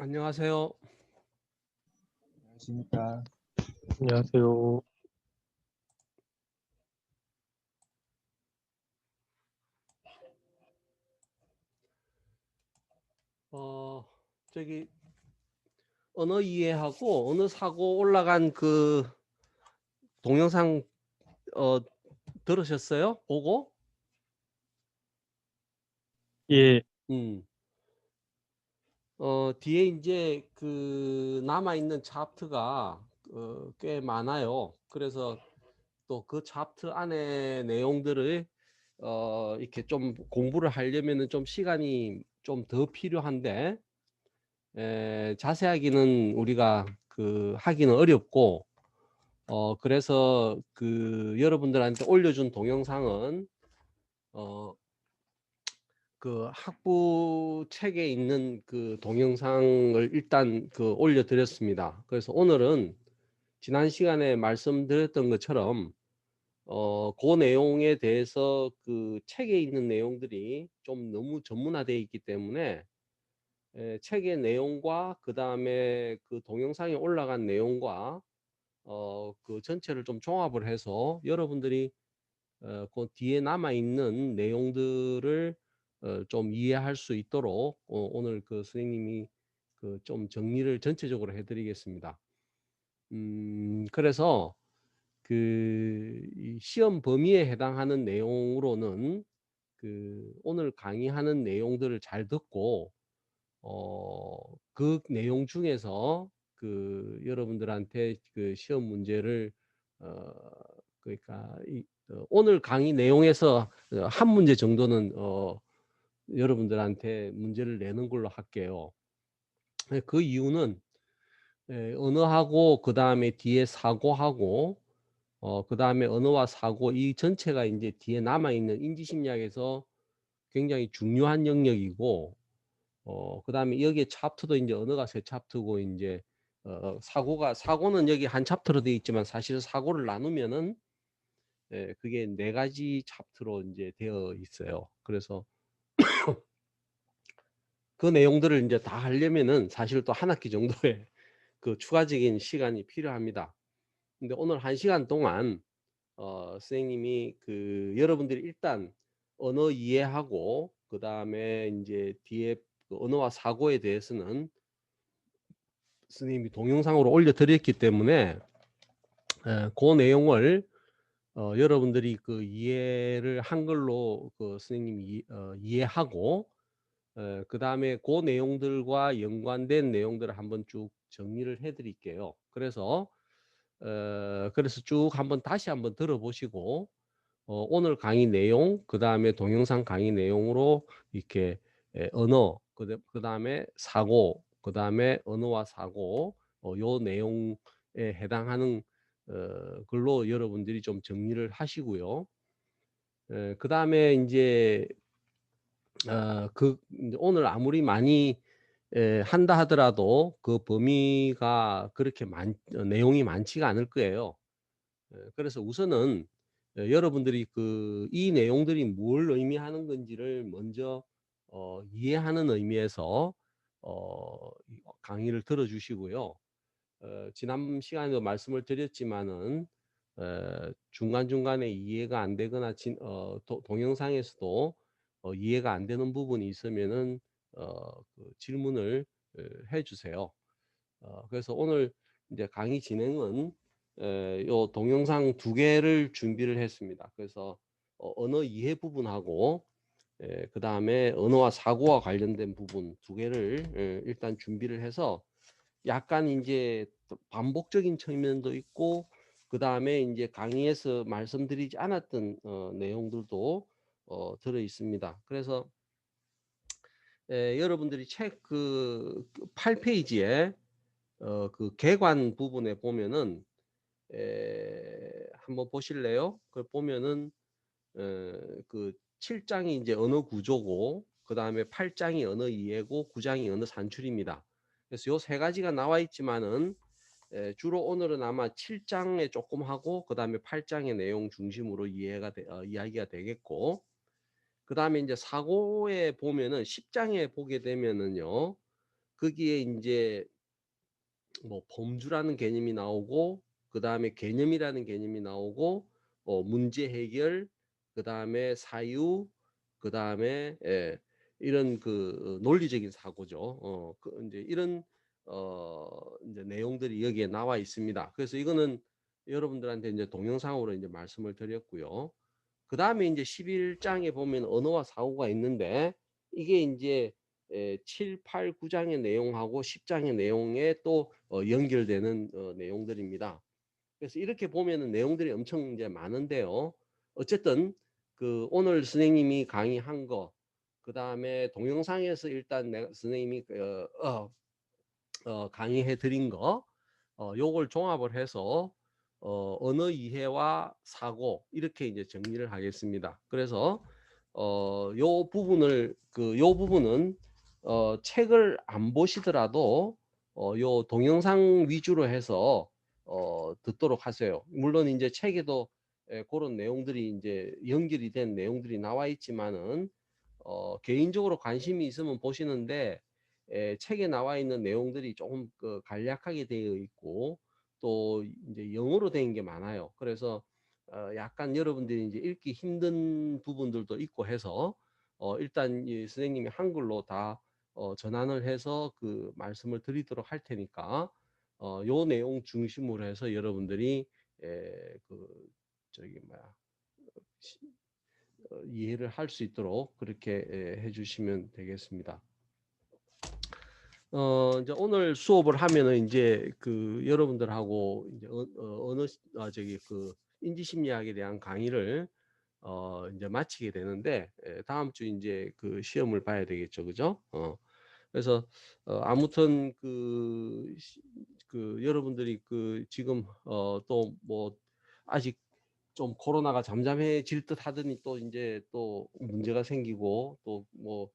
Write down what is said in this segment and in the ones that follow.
안녕하세요. 안녕하십니까. 안녕하세요. 어, 저기 언어 이해하고 언어 사고 올라간 그 동영상 어, 들으셨어요? 보고? 예, 음. 뒤에 이제 그 남아 있는 챕터가 꽤 많아요. 그래서 또 그 챕터 안에 내용들을 이렇게 좀 공부를 하려면은 좀 시간이 좀 더 필요한데 자세하게는 우리가 그 하기는 어렵고 그래서 그 여러분들한테 올려준 동영상은 그 학부 책에 있는 그 동영상을 일단 그 올려드렸습니다. 그래서 오늘은 지난 시간에 말씀드렸던 것처럼 그 내용에 대해서 그 책에 있는 내용들이 좀 너무 전문화되어 있기 때문에 책의 내용과 그 다음에 그 동영상에 올라간 내용과 그 전체를 좀 종합을 해서 여러분들이 그 뒤에 남아 있는 내용들을 좀 이해할 수 있도록 오늘 그 선생님이 그 좀 정리를 전체적으로 해드리겠습니다. 그래서 이 시험 범위에 해당하는 내용으로는 그 오늘 강의하는 내용들을 잘 듣고 그 내용 중에서 그 여러분들한테 그 시험 문제를 어 그러니까 오늘 강의 내용에서 한 문제 정도는 여러분들한테 문제를 내는 걸로 할게요. 그 이유는 언어하고 그다음에 뒤에 사고하고 그다음에 언어와 사고 이 전체가 이제 뒤에 남아 있는 인지심리학에서 굉장히 중요한 영역이고 그다음에 여기에 챕터도 이제 언어가 세 챕터고 이제 사고는 여기 한 챕터로 되어 있지만 사실 사고를 나누면은 그게 네 가지 챕터로 이제 되어 있어요. 그래서 그 내용들을 이제 다 하려면은 사실 또 한 학기 정도의 그 추가적인 시간이 필요합니다. 근데 오늘 1시간 동안 선생님이 그 여러분들이 일단 언어 이해하고 그다음에 이제 뒤에 그 언어와 사고에 대해서는 선생님이 동영상으로 올려 드렸기 때문에 그 내용을 여러분들이 그 이해를 한글로 그 선생님이 이해하고 그다음에 그 내용들과 연관된 내용들을 한번 쭉 정리를 해 드릴게요. 그래서 쭉 한번 다시 한번 들어보시고 오늘 강의 내용 그다음에 동영상 강의 내용으로 이렇게 언어 그다음에 사고 그다음에 언어와 사고 요 내용에 해당하는 글로 여러분들이 좀 정리를 하시고요. 그다음에 인제 인제 오늘 아무리 많이 한다 하더라도 그 범위가 그렇게 내용이 많지가 않을 거예요. 그래서 우선은 여러분들이 이 내용들이 뭘 의미하는 건지를 먼저 이해하는 의미에서 강의를 들어 주시고요. 지난 시간에도 말씀을 드렸지만은 중간중간에 이해가 안 되거나 동영상에서도 이해가 안 되는 부분이 있으면은 질문을 해 주세요. 그래서 오늘 이제 강의 진행은 요 동영상 두 개를 준비를 했습니다. 그래서 언어 이해 부분하고 그다음에 언어와 사고와 관련된 부분 두 개를 일단 준비를 해서 약간 이제 또 반복적인 측면도 있고 그다음에 이제 강의에서 말씀드리지 않았던 내용들도 들어 있습니다. 그래서 여러분들이 책 8페이지에 그 계관 부분에 보면은 한번 보실래요? 그걸 보면은 그 7 장이 인제 언어 구조고 그다음에 8 장이 언어 이해고 9 장이 언어 산출입니다. 그래서 요 세 가지가 나와 있지만은 주로 오늘은 아마 7 장에 쪼끔 하고 그다음에 8 장의 내용 중심으로 이야기가 되겠고 그다음에 인제 사고에 보면은 10 장에 보게 되면은요. 거기에 이제 뭐 범주라는 개념이 나오고 그다음에 개념이라는 개념이 나오고 문제 해결 그다음에 사유 그다음에 이런 그 논리적인 사고죠. 그 이제 이런 이제 내용들이 여기에 나와 있습니다. 그래서 이거는 여러분들한테 이제 동영상으로 이제 말씀을 드렸고요. 그다음에 이제 11장에 보면 언어와 사고가 있는데 이게 이제 7, 8, 9장의 내용하고 10장의 내용에 또 연결되는 내용들입니다. 그래서 이렇게 보면은 내용들이 엄청 이제 많은데요. 어쨌든 그 오늘 선생님이 강의한 거, 그 다음에 동영상에서 일단 선생님이 강의해 드린 거, 요걸 종합을 해서 언어 이해와 사고 이렇게 이제 정리를 하겠습니다. 그래서 요 부분은 책을 안 보시더라도 요 동영상 위주로 해서 듣도록 하세요. 물론 이제 책에도 그런 내용들이 이제 연결이 된 내용들이 나와 있지만은 개인적으로 관심이 있으면 보시는데 책에 나와 있는 내용들이 조금 그 간략하게 되어 있고 또 이제 영어로 된 게 많아요. 그래서 약간 여러분들이 이제 읽기 힘든 부분들도 있고 해서 일단 이 선생님이 한글로 다 전환을 해서 그 말씀을 드리도록 할 테니까 요 내용 중심으로 해서 여러분들이 그 저기 뭐야 이해를 할 수 있도록 그렇게 해주시면 되겠습니다. 이제 오늘 수업을 하면은 이제 그 여러분들하고 이제 저기 그 인지심리학에 대한 강의를 이제 마치게 되는데 다음 주 이제 그 시험을 봐야 되겠죠, 그죠? 그래서 아무튼 그 여러분들이 그 지금 또 뭐 아직 좀 코로나가 잠잠해질 듯 하더니 또 이제 또 문제가 생기고 또 뭐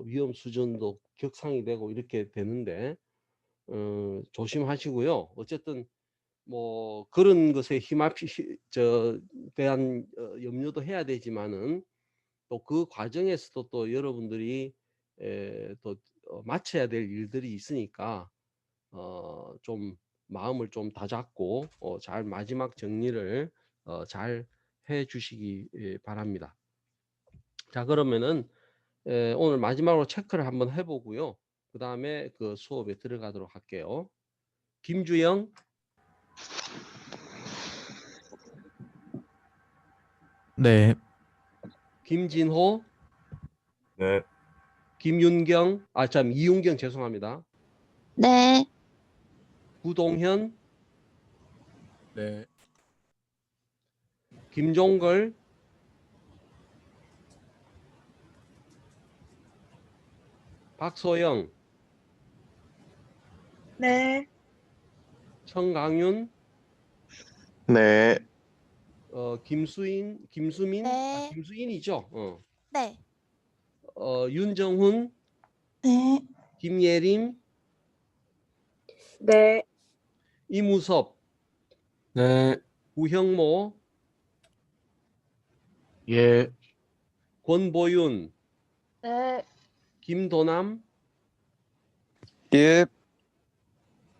위험 수준도 격상이 되고 이렇게 되는데 조심하시고요. 어쨌든 뭐 그런 것에 대한 염려도 해야 되지만은 또 그 과정에서도 또 여러분들이 또 마쳐야 될 일들이 있으니까 좀 마음을 좀 다잡고 잘 마지막 정리를 잘 해주시기 바랍니다. 자, 그러면은 오늘 마지막으로 체크를 한번 해보고요. 그 다음에 그 수업에 들어가도록 할게요. 김주영, 네, 김진호, 네, 김윤경, 이윤경 죄송합니다. 네, 구동현, 네, 김종걸, 박소영, 네, 청강윤, 네, 김수민, 네. 김수인이죠. 네. 윤정훈, 네, 김예림, 네, 이무섭, 네, 구형모, 예, 권보윤, 네, 김도남, 예,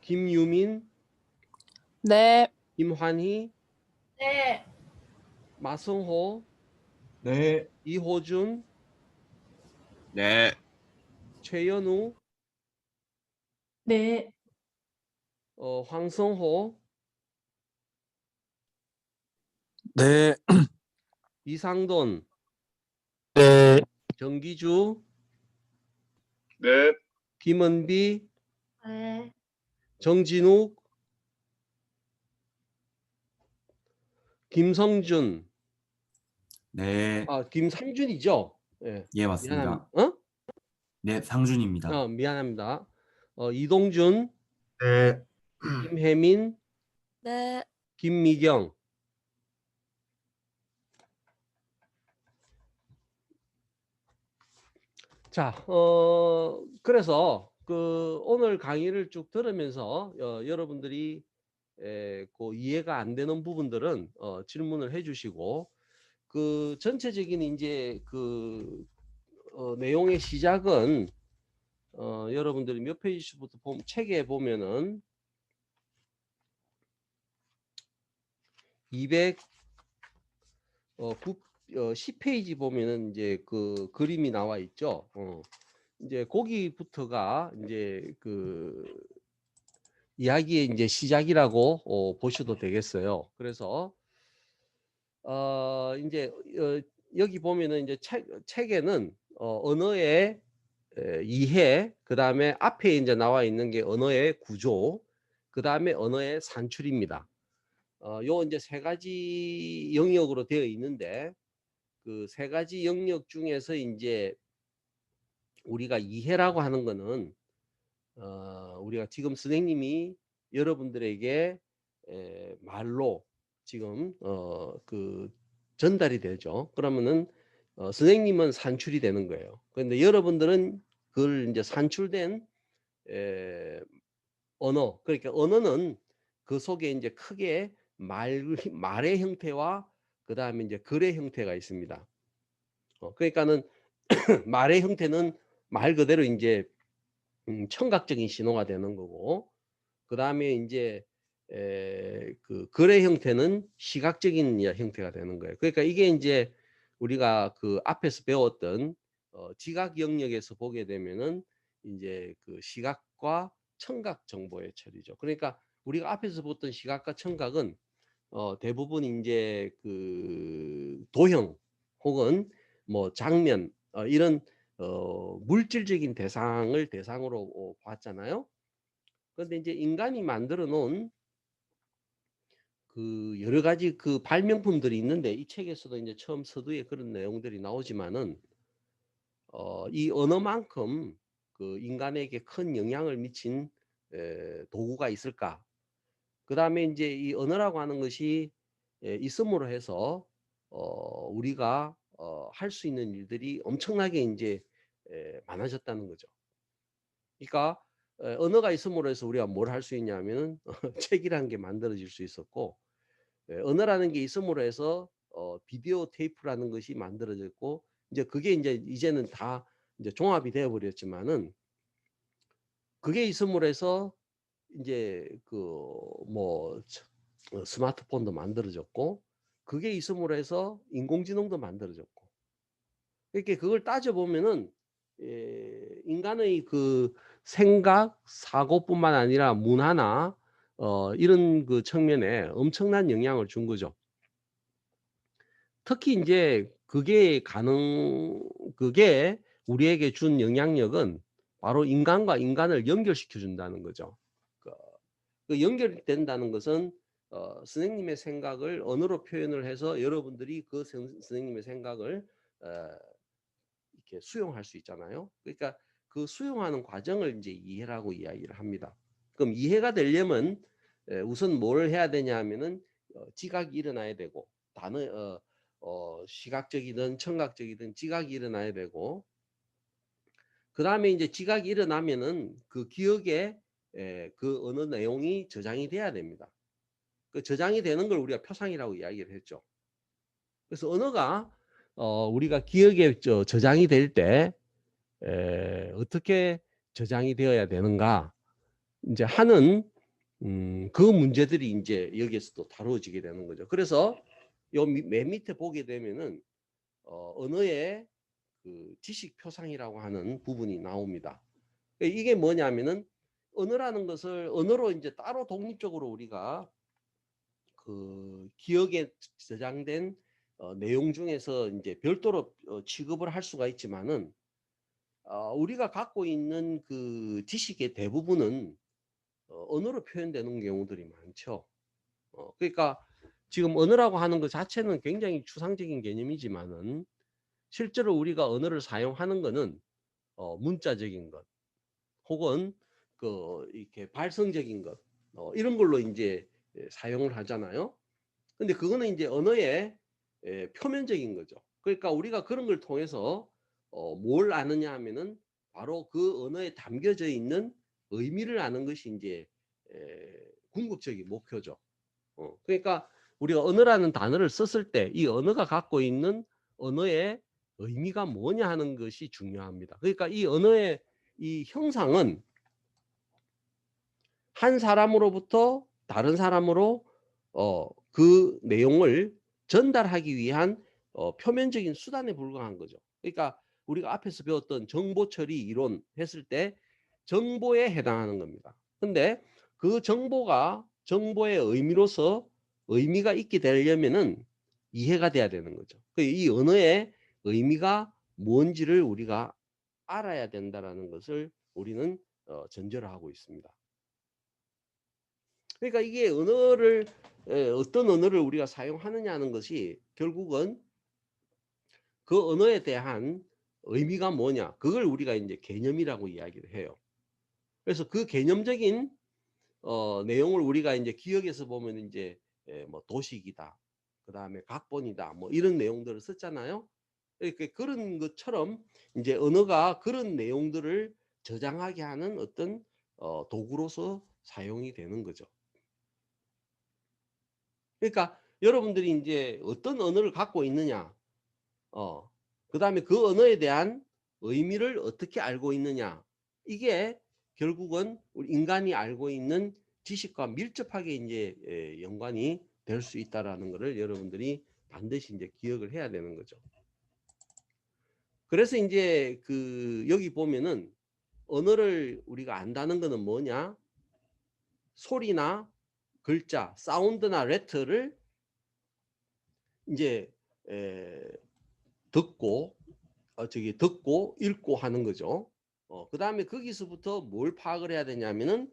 김유민, 네. 김환희, 네, 마성호, 네, 이호준, 네, 최연우, 네, 황성호, 네, 이상돈, 네, 정기주, 네, 김은비, 네, 정진욱, 김성준, 네, 김상준이죠? 예, 예, 맞습니다. 미안합니다. 네, 상준입니다. 미안합니다. 이동준, 네, 김혜민, 네. 김미경. 자, 그래서 그 오늘 강의를 쭉 들으면서 여러분들이 그 이해가 안 되는 부분들은 질문을 해주시고 그 전체적인 이제 그 내용의 시작은 여러분들이 몇 페이지부터 책에 보면은 10페이지 보면은 이제 그 그림이 나와 있죠. 이제 거기부터가 이제 그 이야기의 이제 시작이라고 보셔도 되겠어요. 그래서 이제 여기 보면은 이제 책에는 언어의 이해, 그 다음에 앞에 이제 나와 있는 게 언어의 구조, 그 다음에 언어의 산출입니다. 요 이제 세 가지 영역으로 되어 있는데 그 세 가지 영역 중에서 이제 우리가 이해라고 하는 거는 우리가 지금 선생님이 여러분들에게 말로 지금 그 전달이 되죠. 그러면은 선생님은 산출이 되는 거예요. 그런데 여러분들은 그걸 이제 산출된 언어, 그러니까 언어는 그 속에 이제 크게 말의 형태와 그 다음에 이제 글의 형태가 있습니다. 그러니까는 말의 형태는 말 그대로 이제 청각적인 신호가 되는 거고, 그 다음에 이제 그 글의 형태는 시각적인 형태가 되는 거예요. 그러니까 이게 이제 우리가 그 앞에서 배웠던 지각 영역에서 보게 되면은 이제 그 시각과 청각 정보의 처리죠. 그러니까 우리가 앞에서 봤던 시각과 청각은 대부분 이제 그 도형 혹은 뭐 장면 이런 물질적인 대상을 대상으로 봤잖아요. 그런데 이제 인간이 만들어 놓은 그 여러 가지 그 발명품들이 있는데 이 책에서도 이제 처음 서두에 그런 내용들이 나오지만은 이 언어만큼 그 인간에게 큰 영향을 미친 도구가 있을까? 그 다음에 이제 이 언어라고 하는 것이 있음으로 해서 우리가 할 수 있는 일들이 엄청나게 이제 많아졌다는 거죠. 그러니까 언어가 있음으로 해서 우리가 뭘 할 수 있냐면은 책이라는 게 만들어질 수 있었고, 언어라는 게 있음으로 해서 비디오 테이프라는 것이 만들어졌고, 이제 그게 이제는 다 이제 종합이 되어 버렸지만은 그게 있음으로 해서 이제 그 뭐 스마트폰도 만들어졌고, 그게 있음으로 해서 인공지능도 만들어졌고, 이렇게 그걸 따져 보면은 인간의 그 생각, 사고뿐만 아니라 문화나 이런 그 측면에 엄청난 영향을 준 거죠. 특히 이제 그게 우리에게 준 영향력은 바로 인간과 인간을 연결시켜 준다는 거죠. 그 연결된다는 것은 선생님의 생각을 언어로 표현을 해서 여러분들이 그 선생님의 생각을 이렇게 수용할 수 있잖아요. 그러니까 그 수용하는 과정을 이제 이해라고 이야기를 합니다. 그럼 이해가 되려면 우선 뭘 해야 되냐 하면은 지각이 일어나야 되고, 시각적이든 청각적이든 지각이 일어나야 되고, 그 다음에 이제 지각이 일어나면은 그 기억에 그 어느 내용이 저장이 돼야 됩니다. 그 저장이 되는 걸 우리가 표상이라고 이야기를 했죠. 그래서 언어가 우리가 기억에 저장이 될 때 어떻게 저장이 되어야 되는가 이제 하는 그 문제들이 이제 여기에서도 다루어지게 되는 거죠. 그래서 요 맨 밑에 보게 되면은 언어의 그 지식 표상이라고 하는 부분이 나옵니다. 이게 뭐냐면은 언어라는 것을 언어로 이제 따로 독립적으로 우리가 그 기억에 저장된 내용 중에서 이제 별도로 취급을 할 수가 있지만은 우리가 갖고 있는 그 지식의 대부분은 언어로 표현되는 경우들이 많죠. 그러니까 지금 언어라고 하는 것 자체는 굉장히 추상적인 개념이지만은 실제로 우리가 언어를 사용하는 것은 문자적인 것 혹은 그 이렇게 발성적인 것 이런 걸로 이제 사용을 하잖아요. 근데 그거는 이제 언어의 표면적인 거죠. 그러니까 우리가 그런 걸 통해서 뭘 아느냐 하면은 바로 그 언어에 담겨져 있는 의미를 아는 것이 이제 궁극적인 목표죠. 그러니까 우리가 언어라는 단어를 썼을 때 이 언어가 갖고 있는 언어의 의미가 뭐냐 하는 것이 중요합니다. 그러니까 이 언어의 이 형상은 한 사람으로부터 다른 사람으로 그 내용을 전달하기 위한 표면적인 수단에 불과한 거죠. 그러니까 우리가 앞에서 배웠던 정보 처리 이론 했을 때 정보에 해당하는 겁니다. 근데 그 정보가 정보의 의미로서 의미가 있게 되려면은 이해가 돼야 되는 거죠. 이 언어의 의미가 뭔지를 우리가 알아야 된다라는 것을 우리는 전제로 하고 있습니다. 그러니까 이게 언어를 어떤 언어를 우리가 사용하느냐는 것이 결국은 그 언어에 대한 의미가 뭐냐, 그걸 우리가 이제 개념이라고 이야기를 해요. 그래서 그 개념적인 내용을 우리가 이제 기억에서 보면 이제 뭐 도식이다, 그 다음에 각본이다, 뭐 이런 내용들을 썼잖아요. 그러니까 그런 것처럼 이제 언어가 그런 내용들을 저장하게 하는 어떤 도구로서 사용이 되는 거죠. 그러니까 여러분들이 이제 어떤 언어를 갖고 있느냐, 그 다음에 그 언어에 대한 의미를 어떻게 알고 있느냐, 이게 결국은 우리 인간이 알고 있는 지식과 밀접하게 이제 연관이 될 수 있다라는 것을 여러분들이 반드시 이제 기억을 해야 되는 거죠. 그래서 이제 여기 보면은 언어를 우리가 안다는 것은 뭐냐, 소리나 글자, 사운드나 레터를 이제 듣고 읽고 하는 거죠. 그 다음에 거기서부터 뭘 파악을 해야 되냐면은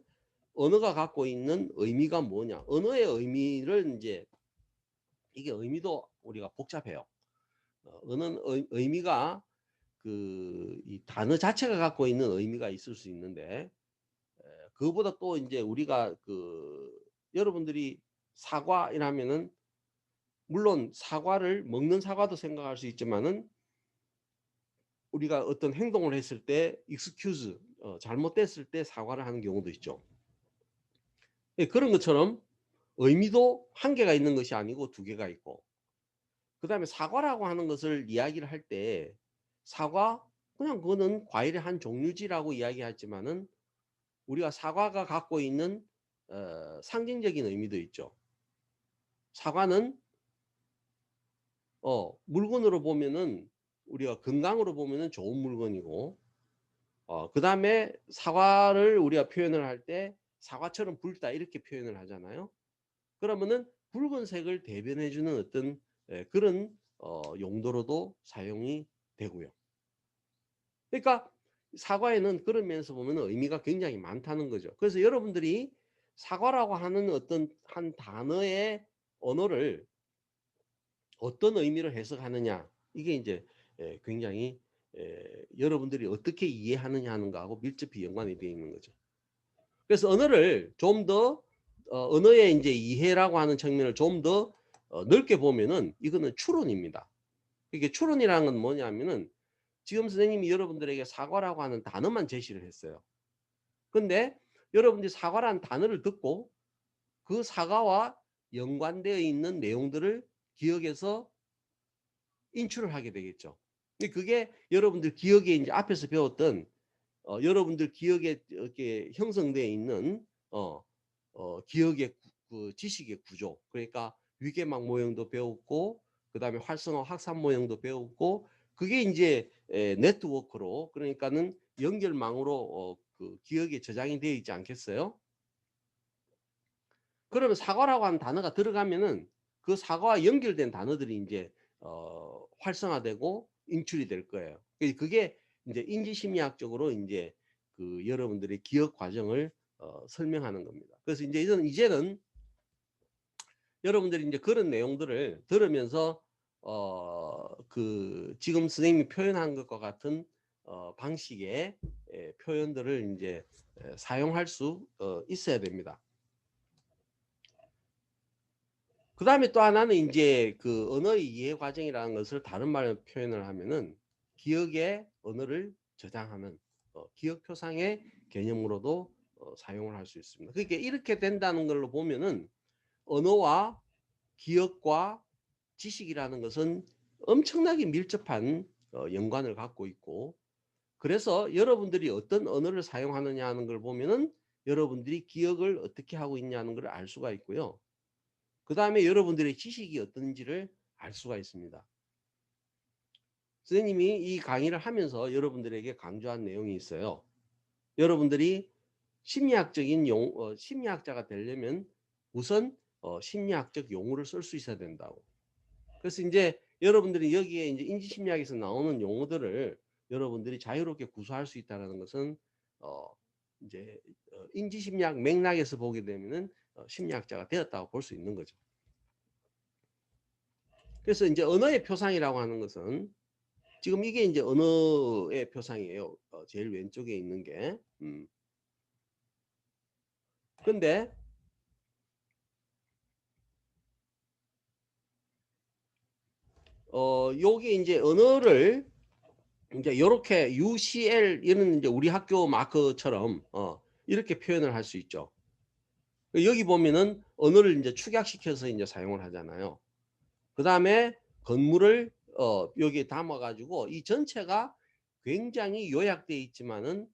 언어가 갖고 있는 의미가 뭐냐. 언어의 의미를 이제 이게 의미도 우리가 복잡해요. 언어는 의미가 이 단어 자체가 갖고 있는 의미가 있을 수 있는데 그거보다 또 이제 우리가 여러분들이 사과이라면은 물론 사과를 먹는 사과도 생각할 수 있지만은 우리가 어떤 행동을 했을 때 excuse 잘못됐을 때 사과를 하는 경우도 있죠. 그런 것처럼 의미도 한 개가 있는 것이 아니고 두 개가 있고, 그 다음에 사과라고 하는 것을 이야기를 할 때 사과 그냥 그거는 과일의 한 종류지라고 이야기하지만은 우리가 사과가 갖고 있는 상징적인 의미도 있죠. 사과는 물건으로 보면은 우리가 건강으로 보면은 좋은 물건이고, 그 다음에 사과를 우리가 표현을 할 때 사과처럼 붉다 이렇게 표현을 하잖아요. 그러면은 붉은색을 대변해주는 어떤 그런 용도로도 사용이 되고요. 그러니까 사과에는 그런 면에서 보면 의미가 굉장히 많다는 거죠. 그래서 여러분들이 사과라고 하는 어떤 한 단어의 언어를 어떤 의미로 해석하느냐, 이게 이제 굉장히 여러분들이 어떻게 이해하느냐 하는 거하고 밀접히 연관이 되어 있는 거죠. 그래서 언어를 좀 더 언어의 이제 이해라고 하는 측면을 좀 더 넓게 보면은 이거는 추론입니다. 이게 추론이라는 건 뭐냐면은 지금 선생님이 여러분들에게 사과라고 하는 단어만 제시를 했어요. 근데 여러분들이 사과라는 단어를 듣고 그 사과와 연관되어 있는 내용들을 기억해서 인출을 하게 되겠죠. 그게 여러분들 기억에 이제 앞에서 배웠던 여러분들 기억에 이렇게 형성되어 있는 기억의 그 지식의 구조, 그러니까 위계막 모형도 배웠고 그 다음에 활성화 확산 모형도 배웠고, 그게 이제 네트워크로, 그러니까는 연결망으로 그 기억에 저장이 되어 있지 않겠어요? 그러면 사과라고 하는 단어가 들어가면은 그 사과와 연결된 단어들이 이제 활성화되고 인출이 될 거예요. 그게 이제 인지심리학적으로 이제 여러분들의 기억 과정을 설명하는 겁니다. 그래서 이제는 여러분들이 이제 그런 내용들을 들으면서 지금 선생님이 표현한 것과 같은 방식의 표현들을 이제 사용할 수 있어야 됩니다. 그 다음에 또 하나는 이제 언어의 이해 과정이라는 것을 다른 말로 표현을 하면은 기억의 언어를 저장하는 기억표상의 개념으로도 사용을 할 수 있습니다. 그러니까 이렇게 된다는 걸로 보면은 언어와 기억과 지식이라는 것은 엄청나게 밀접한 연관을 갖고 있고, 그래서 여러분들이 어떤 언어를 사용하느냐 하는 걸 보면은 여러분들이 기억을 어떻게 하고 있냐는 걸 알 수가 있고요. 그 다음에 여러분들의 지식이 어떤지를 알 수가 있습니다. 선생님이 이 강의를 하면서 여러분들에게 강조한 내용이 있어요. 여러분들이 심리학적인 심리학자가 되려면 우선 심리학적 용어를 쓸 수 있어야 된다고. 그래서 이제 여러분들이 여기에 이제 인지심리학에서 나오는 용어들을 여러분들이 자유롭게 구사할 수 있다는 것은 이제 인지심리학 맥락에서 보게 되면은 심리학자가 되었다고 볼 수 있는 거죠. 그래서 이제 언어의 표상이라고 하는 것은 지금 이게 이제 언어의 표상이에요. 제일 왼쪽에 있는 게. 근데 요게 이제 언어를 이제 요렇게 UCL 이런 이제 우리 학교 마크처럼 이렇게 표현을 할 수 있죠. 여기 보면은 언어를 이제 축약시켜서 이제 사용을 하잖아요. 그 다음에 건물을 여기에 담아 가지고 이 전체가 굉장히 요약되어 있지만은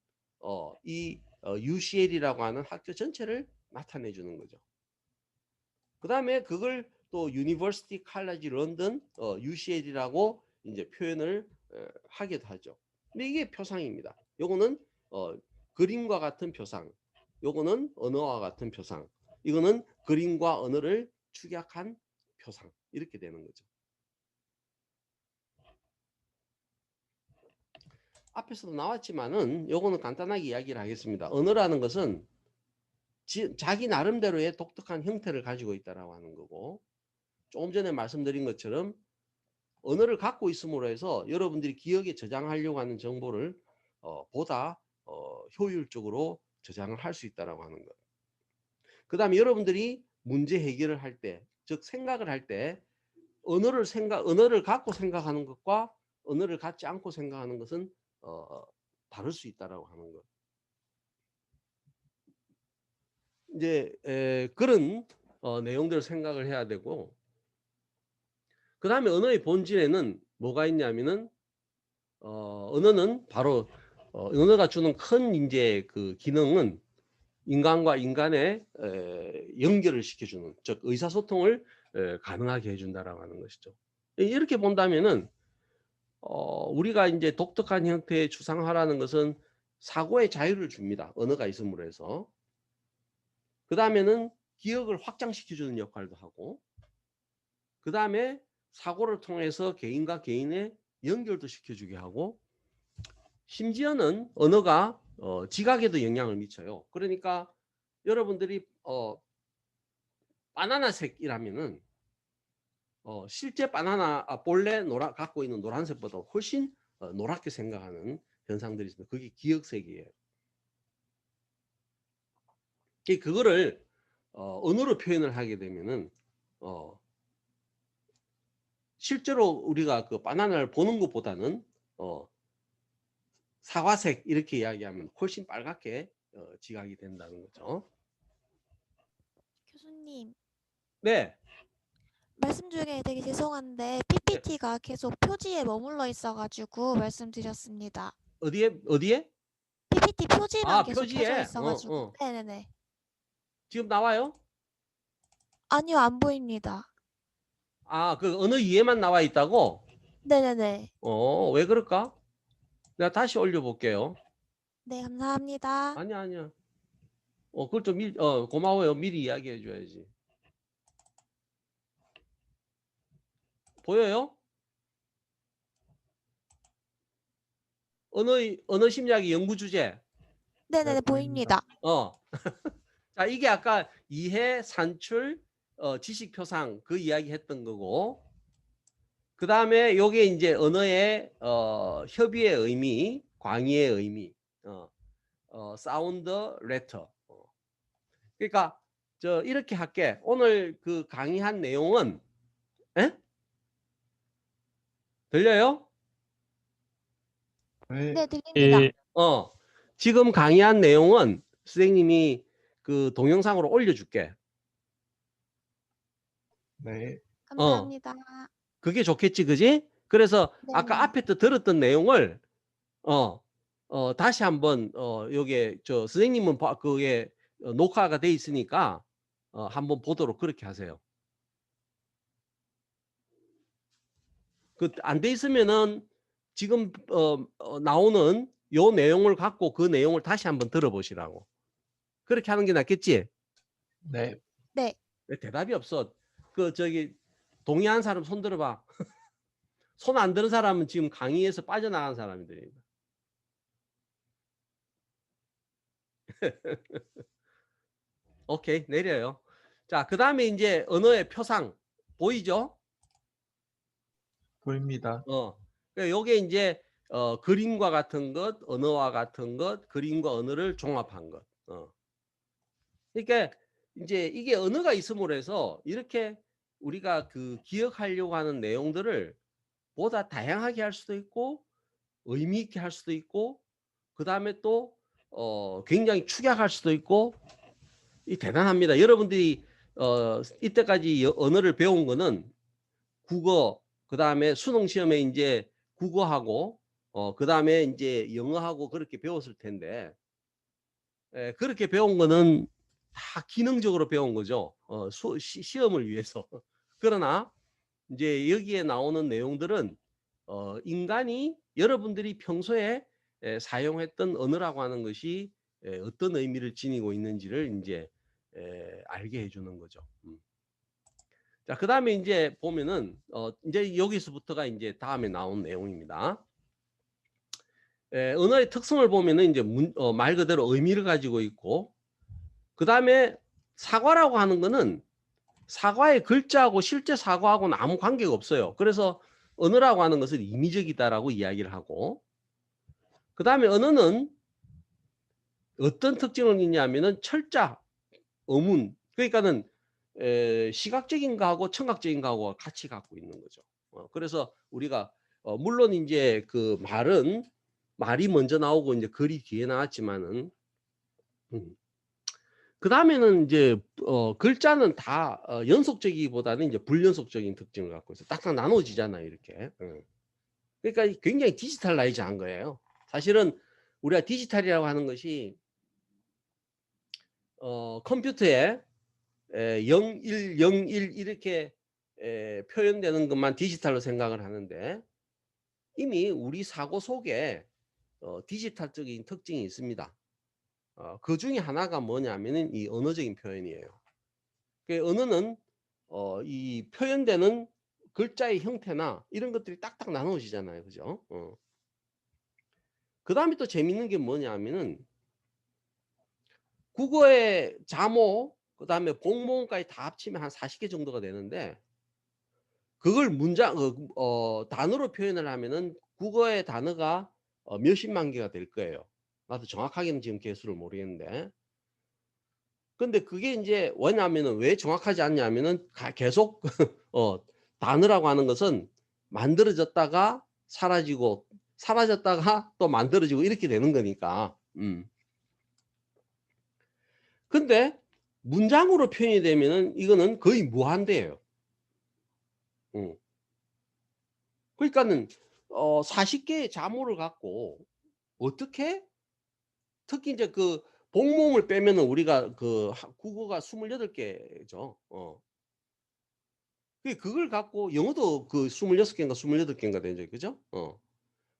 이 UCL이라고 하는 학교 전체를 나타내 주는 거죠. 그 다음에 그걸 또 University College London UCL이라고 이제 표현을 하기도 하죠. 근데 이게 표상입니다. 요거는 그림과 같은 표상, 요거는 언어와 같은 표상, 이거는 그림과 언어를 축약한 표상, 이렇게 되는 거죠. 앞에서도 나왔지만은 요거는 간단하게 이야기를 하겠습니다. 언어라는 것은 자기 나름대로의 독특한 형태를 가지고 있다라고 하는 거고, 조금 전에 말씀드린 것처럼 언어를 갖고 있음으로 해서 여러분들이 기억에 저장하려고 하는 정보를 보다 효율적으로 저장을 할 수 있다라고 하는 것. 그 다음에 여러분들이 문제 해결을 할 때, 즉 생각을 할 때 언어를 갖고 생각하는 것과 언어를 갖지 않고 생각하는 것은 다를 수 있다라고 하는 것. 이제 그런 내용들을 생각을 해야 되고, 그 다음에 언어의 본질에는 뭐가 있냐면은 언어는 바로 언어가 주는 큰 이제 그 기능은 인간과 인간의 연결을 시켜주는, 즉 의사소통을 가능하게 해준다라고 하는 것이죠. 이렇게 본다면은 우리가 이제 독특한 형태의 추상화라는 것은 사고의 자유를 줍니다. 언어가 있음으로 해서. 그 다음에는 기억을 확장시켜주는 역할도 하고, 그 다음에 사고를 통해서 개인과 개인의 연결도 시켜주게 하고, 심지어는 언어가 지각에도 영향을 미쳐요. 그러니까 여러분들이 바나나색이라면은 실제 바나나 본래 갖고 있는 노란색보다 훨씬 노랗게 생각하는 현상들이 있습니다. 그게 기억색이에요. 그거를 언어로 표현을 하게 되면은 실제로 우리가 그 바나나를 보는 것보다는 사과색 이렇게 이야기하면 훨씬 빨갛게 지각이 된다는 거죠. 교수님, 네. 말씀 중에 되게 죄송한데 PPT가 계속 표지에 머물러 있어가지고 말씀드렸습니다. 어디에? PPT 표지만 계속 표지에? 켜져 있어가지고. 네네네. 지금 나와요? 아니요, 안 보입니다. 그 언어 이해만 나와 있다고? 네네네. 왜 그럴까? 내가 다시 올려볼게요. 네, 감사합니다. 아니야. 그걸 좀 고마워요. 미리 이야기해 줘야지. 보여요? 언어 심리학의 연구 주제. 네네네, 보입니다. 자, 이게 아까 이해, 산출, 지식 표상 그 이야기 했던 거고, 그 다음에 요게 이제 언어의 협의의 의미, 광의의 의미, 사운드 레터. 그러니까 이렇게 할게. 오늘 그 강의한 내용은 들려요? 네, 들립니다. 예, 지금 강의한 내용은 선생님이 그 동영상으로 올려줄게. 네. 감사합니다. 그게 좋겠지, 그지? 그래서 네. 아까 앞에 또 들었던 내용을 다시 한번 요게 저 선생님은 그게 녹화가 돼 있으니까 한번 보도록 그렇게 하세요. 그 안 돼 있으면은 지금 나오는 요 내용을 갖고 그 내용을 다시 한번 들어보시라고. 그렇게 하는 게 낫겠지? 네. 네. 왜 대답이 없어? 그 저기 동의한 사람 손 들어봐. 손 안 드는 사람은 지금 강의에서 빠져나간 사람들입니다. 오케이, 내려요. 자, 그 다음에 이제 언어의 표상 보이죠? 보입니다. 그러니까 요게 이제 그림과 같은 것, 언어와 같은 것, 그림과 언어를 종합한 것. 그러니까 이제 이게 언어가 있음으로 해서 이렇게 우리가 그 기억하려고 하는 내용들을 보다 다양하게 할 수도 있고 의미 있게 할 수도 있고 그 다음에 또 굉장히 축약할 수도 있고 이 대단합니다. 여러분들이 이때까지 언어를 배운 거는 국어, 그 다음에 수능 시험에 이제 국어하고 그 다음에 이제 영어하고 그렇게 배웠을 텐데 그렇게 배운 거는 다 기능적으로 배운 거죠. 시험을 위해서. 그러나 이제 여기에 나오는 내용들은 인간이 여러분들이 평소에 사용했던 언어라고 하는 것이 어떤 의미를 지니고 있는지를 이제 알게 해주는 거죠. 자, 그 다음에 이제 보면은 이제 여기서부터가 이제 다음에 나온 내용입니다. 언어의 특성을 보면은 이제 말 그대로 의미를 가지고 있고, 그 다음에 사과라고 하는 거는 사과의 글자하고 실제 사과하고는 아무 관계가 없어요. 그래서 언어라고 하는 것은 임의적이다라고 이야기를 하고, 그 다음에 언어는 어떤 특징을 있냐면은 철자, 어문, 그러니까는 시각적인 거하고 청각적인 거하고 같이 갖고 있는 거죠. 그래서 우리가 물론 이제 그 말은 말이 먼저 나오고 이제 글이 뒤에 나왔지만은 그 다음에는 이제 글자는 다 연속적이기보다는 이제 불연속적인 특징을 갖고 있어요. 딱딱 나눠지잖아요, 이렇게. 그러니까 굉장히 디지털라이즈한 거예요. 사실은 우리가 디지털이라고 하는 것이 컴퓨터에 01, 01 이렇게 표현되는 것만 디지털로 생각을 하는데 이미 우리 사고 속에 디지털적인 특징이 있습니다. 그 중에 하나가 뭐냐면은 이 언어적인 표현이에요. 그 언어는 이 표현되는 글자의 형태나 이런 것들이 딱딱 나눠지잖아요, 그죠? 그 다음에 또 재밌는 게 뭐냐면은 국어의 자모, 그 다음에 복모음까지 다 합치면 한 40개 정도가 되는데 그걸 단어로 표현을 하면은 국어의 단어가 몇십만 개가 될 거예요. 나도 정확하게는 지금 개수를 모르겠는데. 근데 그게 이제 왜냐하면은 왜 정확하지 않냐면은 계속 단어라고 하는 것은 만들어졌다가 사라지고 사라졌다가 또 만들어지고 이렇게 되는 거니까. 근데 문장으로 표현이 되면은 이거는 거의 무한대예요. 그러니까는 40개의 자모를 갖고 어떻게 특히 이제 그 복모음을 빼면은 우리가 그 국어가 28개죠. 그걸 갖고 영어도 그 26개인가 28개인가 되죠. 그죠?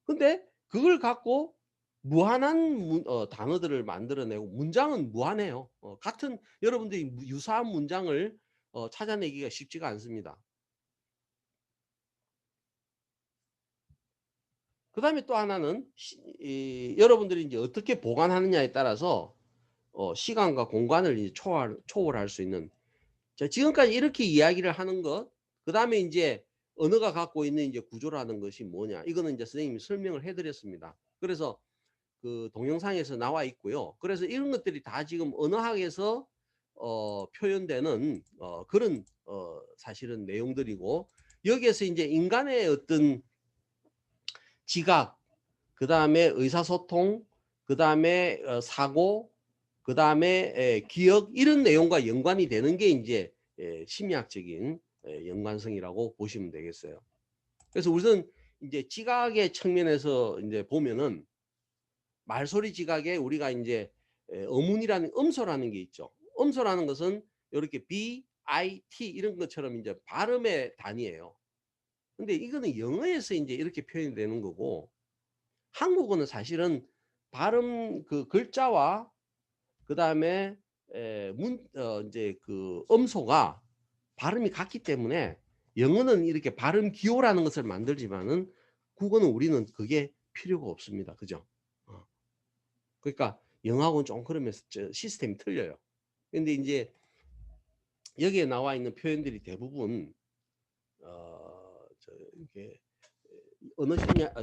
근데 그걸 갖고 무한한 단어들을 만들어내고 문장은 무한해요. 같은 여러분들이 유사한 문장을 찾아내기가 쉽지가 않습니다. 그 다음에 또 하나는 여러분들이 이제 어떻게 보관하느냐에 따라서 시간과 공간을 이제 초월할 수 있는 자, 지금까지 이렇게 이야기를 하는 것, 그 다음에 이제 언어가 갖고 있는 이제 구조라는 것이 뭐냐. 이거는 이제 선생님이 설명을 해드렸습니다. 그래서 그 동영상에서 나와 있고요. 그래서 이런 것들이 다 지금 언어학에서 표현되는 그런 사실은 내용들이고 여기에서 이제 인간의 어떤 지각, 그 다음에 의사소통, 그 다음에 사고, 그 다음에 기억 이런 내용과 연관이 되는 게 이제 심리학적인 연관성이라고 보시면 되겠어요. 그래서 우선 이제 지각의 측면에서 이제 보면은 말소리 지각에 우리가 이제 어문이라는 음소라는 게 있죠. 음소라는 것은 이렇게 B, I, T 이런 것처럼 이제 발음의 단위예요. 근데 이거는 영어에서 이제 이렇게 표현이 되는 거고, 한국어는 사실은 발음 그 글자와 그 다음에 이제 그 음소가 발음이 같기 때문에 영어는 이렇게 발음 기호라는 것을 만들지만은 국어는 우리는 그게 필요가 없습니다. 그죠? 그러니까 영어하고는 좀 그러면서 시스템이 틀려요. 근데 이제 여기에 나와 있는 표현들이 대부분 이게 언어 심리학,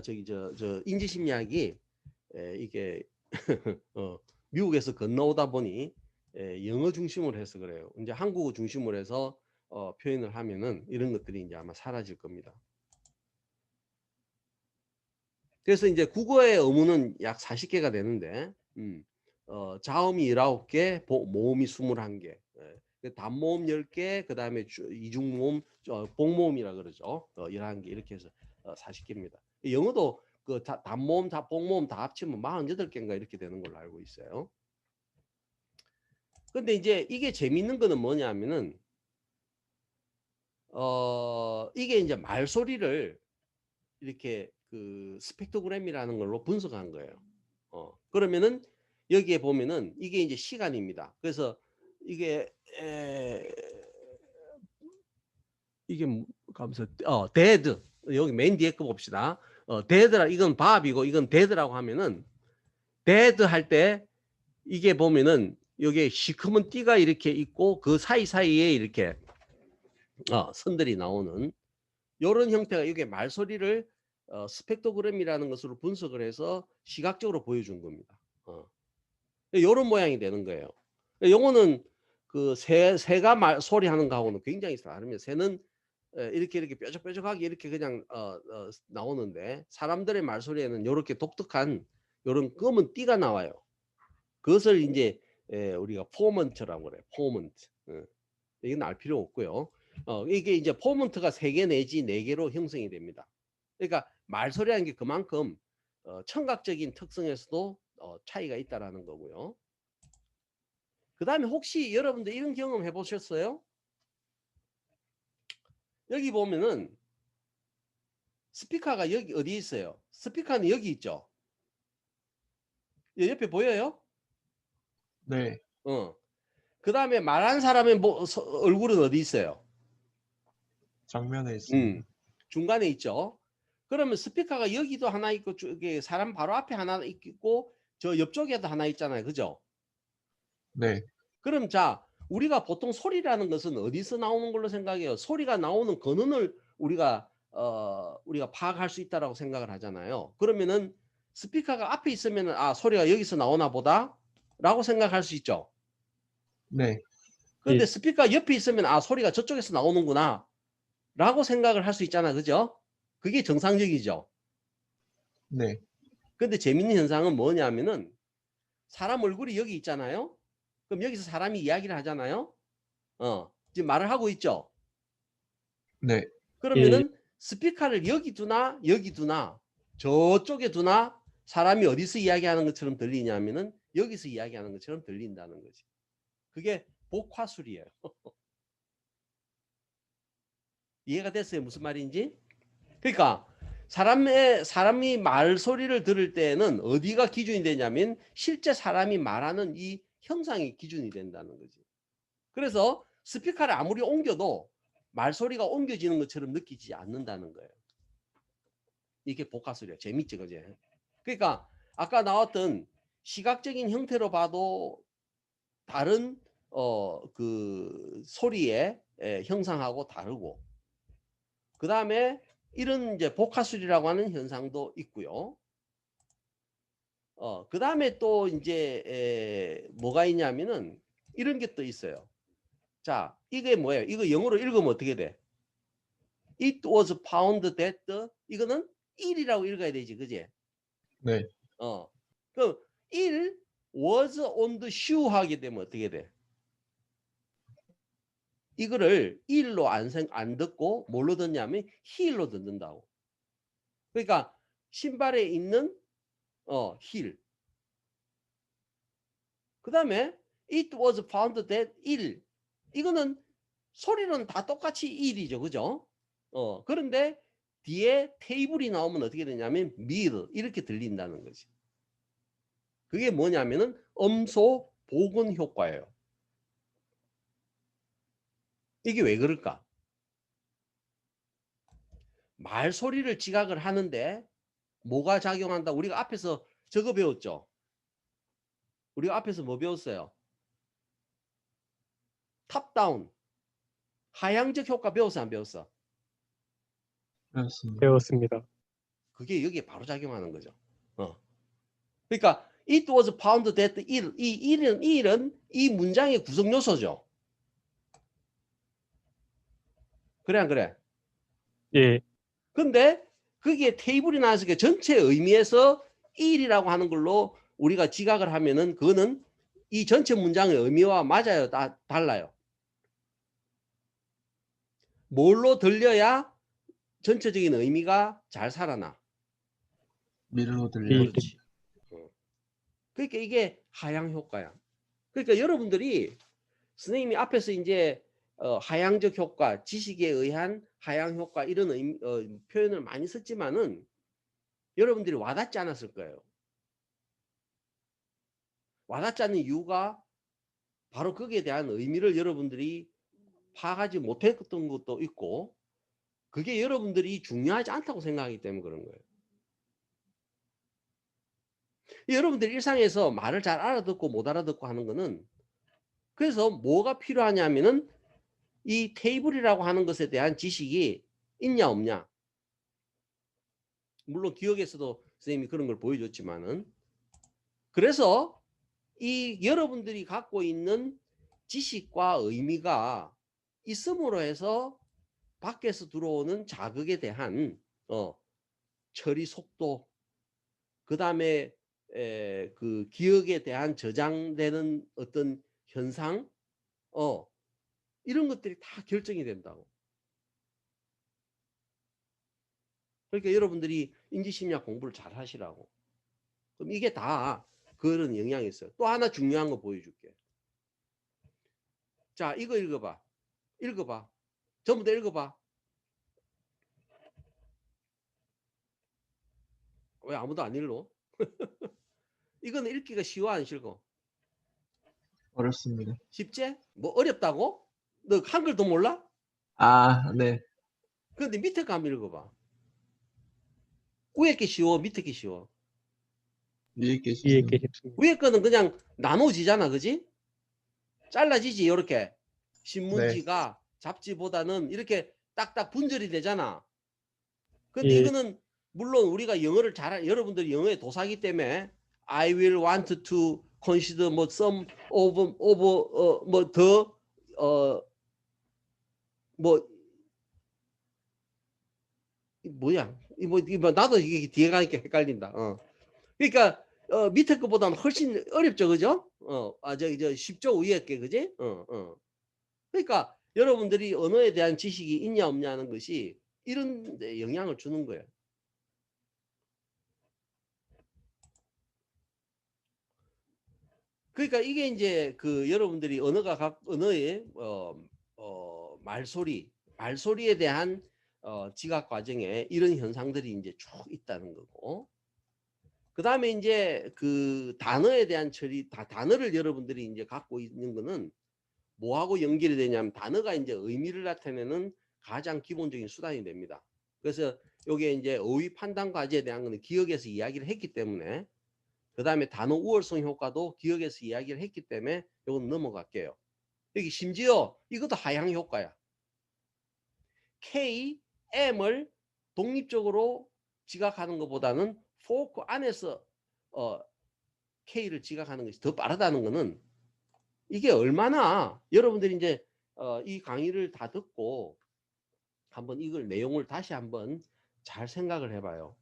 인지 심리학이 이게 미국에서 건너오다 보니 영어 중심으로 해서 그래요. 이제 한국어 중심으로 해서 표현을 하면은 이런 것들이 이제 아마 사라질 겁니다. 그래서 이제 국어의 어문은 약 40개가 되는데, 자음이 19개, 모음이 21개, 단모음 10개, 그 다음에 이중모음, 복모음이라 그러죠. 11개 이렇게 해서 40개입니다. 영어도 그 단모음, 복모음 다 합치면 48개인가 이렇게 되는 걸로 알고 있어요. 근데 이제 이게 재밌는 거는 뭐냐면은 이게 이제 말소리를 이렇게 그 스펙트로그램이라는 걸로 분석한 거예요. 그러면은 여기에 보면은 이게 이제 시간입니다. 그래서 이게 가면서 데드, 여기 맨 뒤에 거 봅시다. 데드라, 이건 밥이고 이건 데드라고 하면은 데드 할 때 이게 보면은 여기에 시커먼 띠가 이렇게 있고 그 사이사이에 이렇게 선들이 나오는 이런 형태가, 이게 말소리를 스펙트로그램이라는 것으로 분석을 해서 시각적으로 보여준 겁니다. 이런 모양이 되는 거예요. 요거는 그 새가 소리 하는 거하고는 굉장히 다릅니다. 새는 이렇게 뾰족뾰족하게 이렇게 그냥 나오는데, 사람들의 말소리에는 이렇게 독특한 이런 검은 띠가 나와요. 그것을 이제 우리가 포먼트라고 그래요. 포먼트. 이건 알 필요 없고요. 이게 이제 포먼트가 3개 내지 4개로 형성이 됩니다. 그러니까 말소리라는 게 그만큼 청각적인 특성에서도 차이가 있다라는 거고요. 그 다음에 혹시 여러분들 이런 경험 해보셨어요? 여기 보면은 스피커가 여기 어디 있어요? 스피커는 여기 있죠? 옆에 보여요? 네. 그 다음에 말하는 사람의 얼굴은 어디 있어요? 정면에 있습니다. 중간에 있죠. 그러면 스피커가 여기도 하나 있고 사람 바로 앞에 하나 있고 저 옆쪽에도 하나 있잖아요. 그죠? 네. 그럼 자, 우리가 보통 소리라는 것은 어디서 나오는 걸로 생각해요? 소리가 나오는 근원을 우리가 파악할 수 있다라고 생각을 하잖아요. 그러면은 스피커가 앞에 있으면은 소리가 여기서 나오나 보다라고 생각할 수 있죠. 네. 그런데 스피커가 옆에 있으면 소리가 저쪽에서 나오는구나 라고 생각을 할 수 있잖아. 그죠? 그게 정상적이죠. 네. 근데 재밌는 현상은 뭐냐면은 사람 얼굴이 여기 있잖아요. 그럼 여기서 사람이 이야기를 하잖아요. 지금 말을 하고 있죠. 네. 그러면은 스피커를 여기 두나 여기 두나 저쪽에 두나 사람이 어디서 이야기하는 것처럼 들리냐면은 여기서 이야기하는 것처럼 들린다는 거지. 그게 복화술이에요. 이해가 됐어요? 무슨 말인지? 그러니까 사람이 말소리를 들을 때는 어디가 기준이 되냐면 실제 사람이 말하는 이 형상이 기준이 된다는 거지. 그래서 스피커를 아무리 옮겨도 말소리가 옮겨지는 것처럼 느끼지 않는다는 거예요. 이게 복화술이야. 재밌지, 그지? 그러니까 아까 나왔던 시각적인 형태로 봐도 다른 그 소리의 형상하고 다르고, 그 다음에 이런 이제 복화술이라고 하는 현상도 있고요. 그 다음에 또 이제 뭐가 있냐면은 이런 게 또 있어요. 자, 이게 뭐예요? 이거 영어로 읽으면 어떻게 돼? It was found that 이거는 1이라고 읽어야 되지, 그지? 네. 그럼 1 was on the shoe 하게 되면 어떻게 돼? 이거를 1로 안 듣고 뭘로 듣냐면 heel로 듣는다고. 그러니까 신발에 있는 힐. 그 다음에 it was found that 1. 이거는 소리는 다 똑같이 1이죠. 그죠? 그런데 뒤에 테이블이 나오면 어떻게 되냐면 mill 이렇게 들린다는 거지. 그게 뭐냐면은 음소 복원 효과예요. 이게 왜 그럴까? 말소리를 지각을 하는데 뭐가 작용한다? 우리가 앞에서 저거 배웠죠? 우리가 앞에서 뭐 배웠어요? 탑다운 하향적 효과 배웠어 안 배웠어? 그렇습니다. 배웠습니다. 그게 여기에 바로 작용하는 거죠. 그러니까 it was found that 이 1은 이 문장의 구성 요소죠. 그래 안 그래? 예, 근데 그게 테이블이 나왔으니까 전체 의미에서 1이라고 하는 걸로 우리가 지각을 하면은 그거는 이 전체 문장의 의미와 맞아요? 달라요? 뭘로 들려야 전체적인 의미가 잘 살아나? 밀로 들려요. 그렇지. 그러니까 이게 하향 효과야. 그러니까 여러분들이 선생님이 앞에서 이제 하향적 효과, 지식에 의한 하향 효과 이런 표현을 많이 썼지만은 여러분들이 와닿지 않았을 거예요. 와닿지 않는 이유가 바로 거기에 대한 의미를 여러분들이 파악하지 못했던 것도 있고 그게 여러분들이 중요하지 않다고 생각하기 때문에 그런 거예요. 여러분들이 일상에서 말을 잘 알아듣고 못 알아듣고 하는 거는 그래서 뭐가 필요하냐면은 이 테이블이라고 하는 것에 대한 지식이 있냐 없냐. 물론 기억에서도 선생님이 그런 걸 보여줬지만은 그래서 이 여러분들이 갖고 있는 지식과 의미가 있음으로 해서 밖에서 들어오는 자극에 대한 처리 속도 그 다음에 그 기억에 대한 저장되는 어떤 현상 이런 것들이 다 결정이 된다고. 그러니까 여러분들이 인지심리학 공부를 잘 하시라고. 그럼 이게 다 그런 영향이 있어요. 또 하나 중요한 거 보여줄게. 자, 이거 읽어봐. 읽어봐. 전부 다 읽어봐. 왜 아무도 안 읽어? 이거는 읽기가 쉬워 안 쉬워? 어렵습니다. 쉽지? 뭐 어렵다고? 너 한글도 몰라? 아, 네. 그런데 밑에 거 한번 읽어봐. 위에 게 쉬워? 밑에 게 쉬워? 위에 위에 계시죠. 게 쉽습니다. 위에 거는 그냥 나눠지잖아. 그지? 잘라지지 이렇게. 신문지가 잡지보다는 이렇게 딱딱 분절이 되잖아. 근데 예. 이거는 물론 우리가 영어를 여러분들이 영어의 도사기 때문에 I will want to consider 뭐 some of 뭐 더 뭐 뭐야 이거 나도 이게 뒤에 가니까 헷갈린다. 그러니까 밑에 거보다는 훨씬 어렵죠, 그죠? 저 쉽죠 위에 게 그지? 그러니까 여러분들이 언어에 대한 지식이 있냐 없냐는 것이 이런 데 영향을 주는 거예요. 그러니까 이게 이제 그 여러분들이 언어의 말소리에 대한 지각 과정에 이런 현상들이 이제 쭉 있다는 거고. 그 다음에 이제 그 단어에 대한 처리, 단어를 여러분들이 이제 갖고 있는 거는 뭐하고 연결이 되냐면 단어가 이제 의미를 나타내는 가장 기본적인 수단이 됩니다. 그래서 요게 이제 어휘 판단 과제에 대한 거는 기억에서 이야기를 했기 때문에 그 다음에 단어 우월성 효과도 기억에서 이야기를 했기 때문에 요건 넘어갈게요. 여기 심지어 이것도 하향 효과야. K, M을 독립적으로 지각하는 것보다는 포크 안에서 K를 지각하는 것이 더 빠르다는 것은 이게 얼마나 여러분들이 이제 이 강의를 다 듣고 한번 이걸 내용을 다시 한번 잘 생각을 해봐요.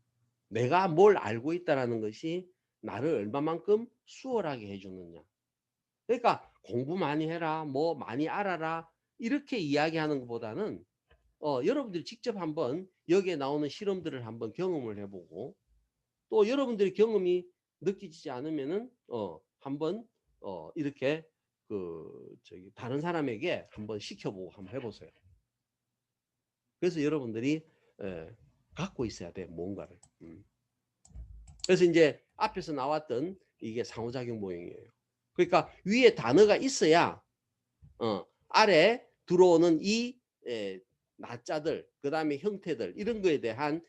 내가 뭘 알고 있다라는 것이 나를 얼마만큼 수월하게 해주느냐. 그러니까 공부 많이 해라, 뭐 많이 알아라 이렇게 이야기하는 것보다는 여러분들이 직접 한번 여기에 나오는 실험들을 한번 경험을 해보고 또 여러분들의 경험이 느끼지 않으면은 한번 이렇게 다른 사람에게 한번 시켜보고 한번 해보세요. 그래서 여러분들이 갖고 있어야 돼, 뭔가를. 그래서 이제 앞에서 나왔던 이게 상호작용 모형이에요. 그러니까 위에 단어가 있어야 아래 들어오는 이 나자들, 그 다음에 형태들, 이런 거에 대한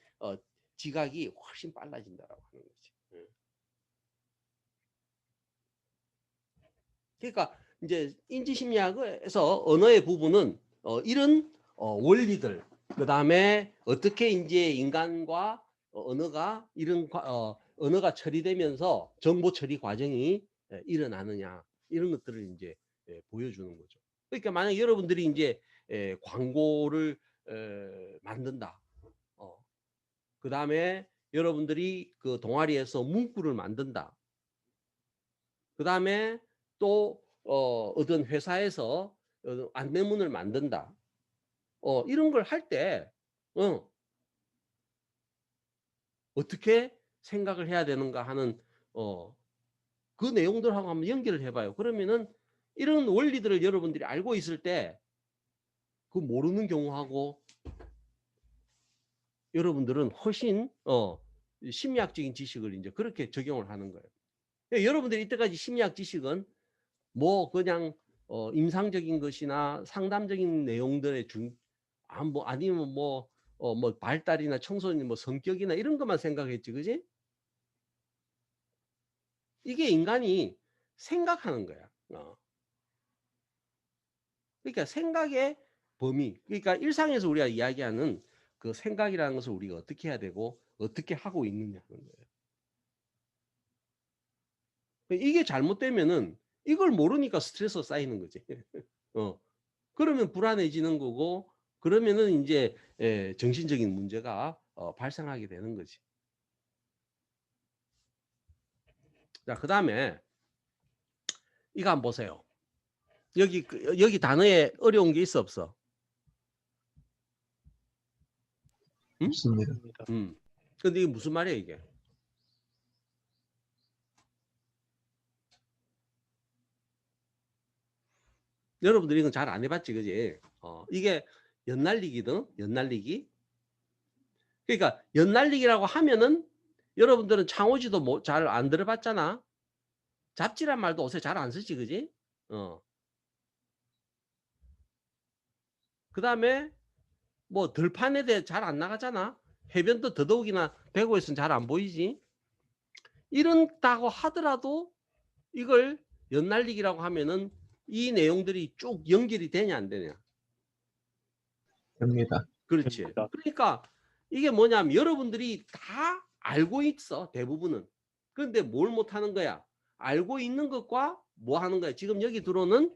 지각이 훨씬 빨라진다라고 하는 거지. 그러니까 이제 인지심리학에서 언어의 부분은 이런 원리들, 그 다음에 어떻게 이제 인간과 언어가 언어가 처리되면서 정보 처리 과정이 일어나느냐, 이런 것들을 이제 보여주는 거죠. 그러니까 만약 여러분들이 이제 광고를 만든다. 그 다음에 여러분들이 그 동아리에서 문구를 만든다. 그 다음에 또 어떤 회사에서 안내문을 만든다. 이런 걸 할 때 어떻게 생각을 해야 되는가 하는 그 내용들하고 한번 연결을 해봐요. 그러면은 이런 원리들을 여러분들이 알고 있을 때 그 모르는 경우하고 여러분들은 훨씬 심리학적인 지식을 이제 그렇게 적용을 하는 거예요. 여러분들이 이때까지 심리학 지식은 뭐 그냥 임상적인 것이나 상담적인 내용들의 아니면 뭐 발달이나 청소년 뭐 성격이나 이런 것만 생각했지, 그지? 이게 인간이 생각하는 거야. 그러니까 생각의 범위, 그러니까 일상에서 우리가 이야기하는 그 생각이라는 것을 우리가 어떻게 해야 되고 어떻게 하고 있느냐는 거예요. 이게 잘못되면은 이걸 모르니까 스트레스가 쌓이는 거지. 그러면 불안해지는 거고, 그러면은 이제 정신적인 문제가 발생하게 되는 거지. 자, 그 다음에 이거 한번 보세요. 여기 단어에 어려운 게 있어, 없어? 응? 없습니다. 근데 이게 무슨 말이야, 이게? 여러분들이 이건 잘 안 해봤지, 그지? 이게 연날리기든, 연날리기. 그러니까 연날리기라고 하면은 여러분들은 창호지도 잘 안 들어봤잖아. 잡지란 말도 요새 잘 안 쓰지, 그지? 그 다음에 뭐 들판에 대해 잘 안 나가잖아. 해변도 더더욱이나 대구에서는 잘 안 보이지. 이런다고 하더라도 이걸 연날리기라고 하면은 이 내용들이 쭉 연결이 되냐 안 되냐? 됩니다. 그렇지. 됩니다. 그러니까 이게 뭐냐면 여러분들이 다 알고 있어, 대부분은. 그런데 뭘 못하는 거야? 알고 있는 것과 뭐 하는 거야? 지금 여기 들어오는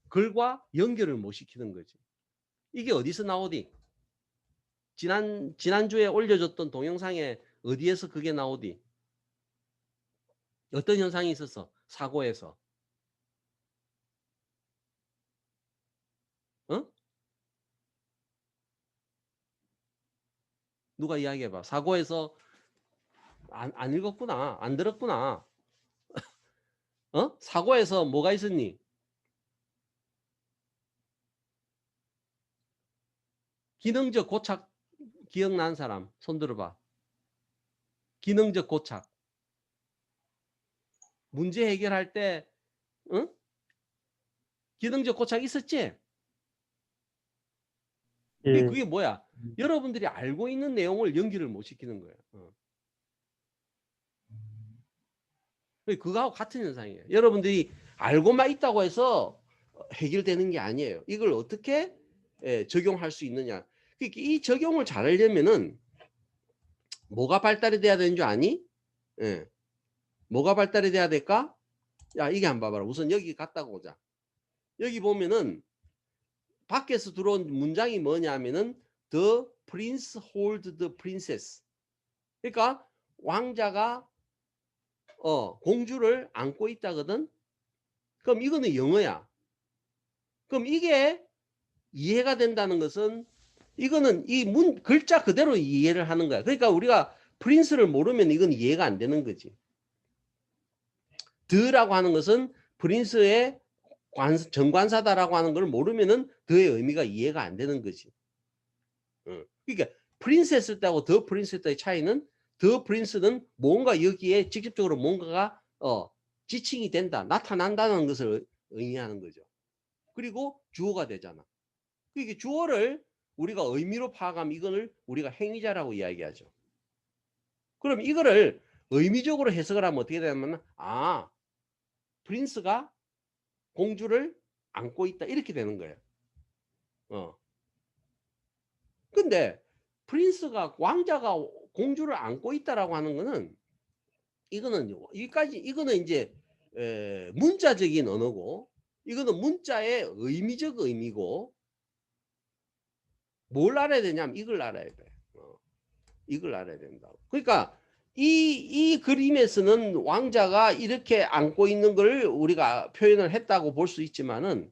글과 연결을 못 시키는 거지. 이게 어디서 나오디? 지난주에 올려줬던 동영상에 어디에서 그게 나오디? 어떤 현상이 있었어? 사고에서. 누가 이야기해봐. 사고에서 안 읽었구나. 안 들었구나. 사고에서 뭐가 있었니? 기능적 고착 기억나는 사람 손 들어봐. 기능적 고착. 문제 해결할 때 기능적 고착 있었지? 예. 그게 뭐야? 여러분들이 알고 있는 내용을 연결을 못 시키는 거예요. 그거하고 같은 현상이에요. 여러분들이 알고만 있다고 해서 해결되는 게 아니에요. 이걸 어떻게 적용할 수 있느냐. 그러니까 이 적용을 잘하려면은 뭐가 발달이 돼야 되는 줄 아니? 뭐가 발달이 돼야 될까? 야, 이게 한번 봐봐라. 우선 여기 갔다 오자. 여기 보면은 밖에서 들어온 문장이 뭐냐면은 The prince hold the princess. 그러니까 왕자가 공주를 안고 있다거든. 그럼 이거는 영어야. 그럼 이게 이해가 된다는 것은 이거는 이 글자 그대로 이해를 하는 거야. 그러니까 우리가 프린스를 모르면 이건 이해가 안 되는 거지. 더라고 하는 것은 프린스의 정관사다라고 하는 걸 모르면은 더의 의미가 이해가 안 되는 거지. 그러니까 프린스 했을 때하고 더 프린스 했을 때의 차이는 더 프린스는 뭔가 여기에 직접적으로 뭔가가 지칭이 된다, 나타난다는 것을 의미하는 거죠. 그리고 주어가 되잖아. 그러니까 주어를 우리가 의미로 파악하면 이거를 우리가 행위자라고 이야기하죠. 그럼 이거를 의미적으로 해석을 하면 어떻게 되냐면 프린스가 공주를 안고 있다 이렇게 되는 거예요. 근데 프린스가 왕자가 공주를 안고 있다라고 하는 거는 이거는 이제 문자적인 언어고 이거는 문자의 의미적 의미고 뭘 알아야 되냐면 이걸 알아야 돼. 이걸 알아야 된다고. 그러니까 이 그림에서는 왕자가 이렇게 안고 있는 걸 우리가 표현을 했다고 볼 수 있지만은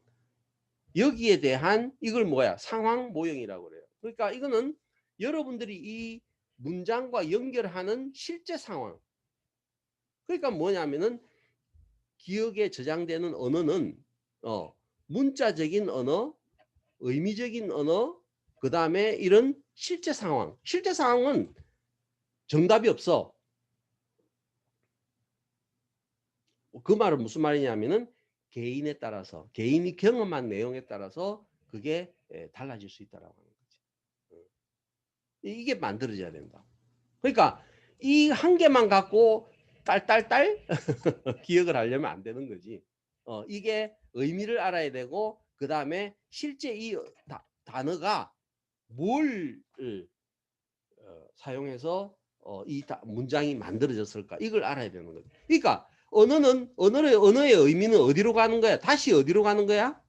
여기에 대한 이걸 뭐야? 상황 모형이라고 그래요. 그러니까 이거는 여러분들이 이 문장과 연결하는 실제 상황. 그러니까 뭐냐면은 기억에 저장되는 언어는 문자적인 언어, 의미적인 언어, 그 다음에 이런 실제 상황. 실제 상황은 정답이 없어. 그 말은 무슨 말이냐면은 개인에 따라서, 개인이 경험한 내용에 따라서 그게 달라질 수 있다라고 하는 거지. 이게 만들어져야 된다. 그러니까 이 한 개만 갖고 딸딸딸 기억을 하려면 안 되는 거지. 이게 의미를 알아야 되고 그 다음에 실제 이 단어가 뭘 사용해서 이 문장이 만들어졌을까 이걸 알아야 되는 거죠. 그러니까 언어의 의미는 어디로 가는 거야? 다시 어디로 가는 거야?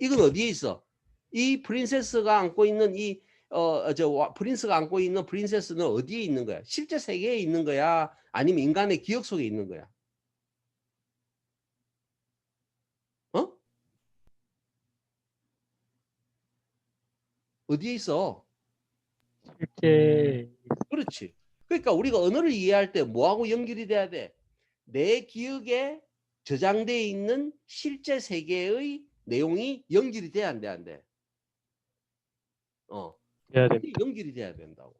이건 어디에 있어? 이 프린세스가 안고 있는 프린스가 안고 있는 프린세스는 어디에 있는 거야? 실제 세계에 있는 거야? 아니면 인간의 기억 속에 있는 거야? 어디에 있어? 실제 그렇지. 그러니까 우리가 언어를 이해할 때 뭐하고 연결이 돼야 돼? 내 기억에 저장되어 있는 실제 세계의 내용이 연결이 돼야 안 돼? 안 돼? 해야 됩니다. 연결이 돼야 된다고.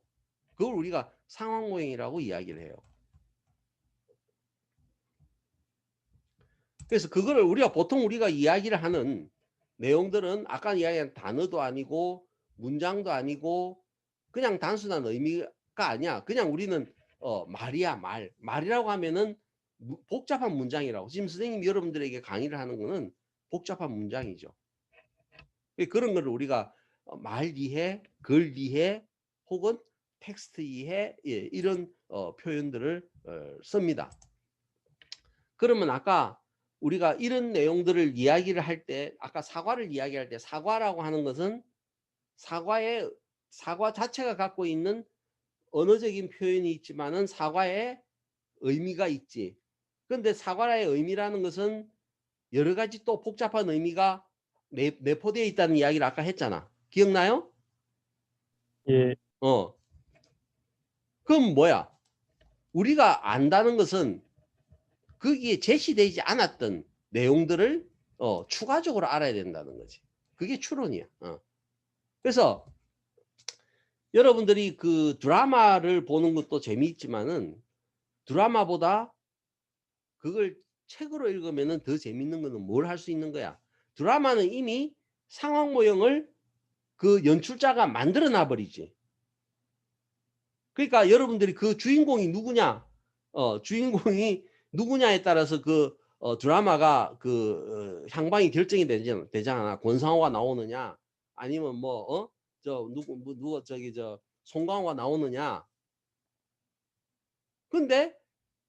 그걸 우리가 상황 모형이라고 이야기를 해요. 그래서 그거를 보통 우리가 이야기를 하는 내용들은 아까 이야기한 단어도 아니고 문장도 아니고 그냥 단순한 의미가 아니야. 그냥 우리는 말이야, 말이라고 하면은 복잡한 문장이라고. 지금 선생님이 여러분들에게 강의를 하는 거는 복잡한 문장이죠. 그런 거를 우리가 말 이해, 글 이해 혹은 텍스트 이해 이런 표현들을 씁니다. 그러면 아까 우리가 이런 내용들을 이야기를 할 때 아까 사과를 이야기할 때 사과라고 하는 것은 사과 자체가 갖고 있는 언어적인 표현이 있지만은 사과의 의미가 있지. 그런데 사과의 의미라는 것은 여러 가지 또 복잡한 의미가 내포되어 있다는 이야기를 아까 했잖아. 기억나요? 예, 그럼 뭐야? 우리가 안다는 것은 거기에 제시되지 않았던 내용들을 추가적으로 알아야 된다는 거지. 그게 추론이야. 그래서 여러분들이 그 드라마를 보는 것도 재미있지만은 드라마보다 그걸 책으로 읽으면은 더 재밌는 거는 뭘 할 수 있는 거야? 드라마는 이미 상황 모형을 그 연출자가 만들어 놔 버리지. 그러니까 여러분들이 그 주인공이 누구냐? 주인공이 누구냐에 따라서 그 드라마가 그 향방이 결정이 되잖아. 권상우가 나오느냐 아니면 뭐 누구 저기 송강호가 나오느냐. 근데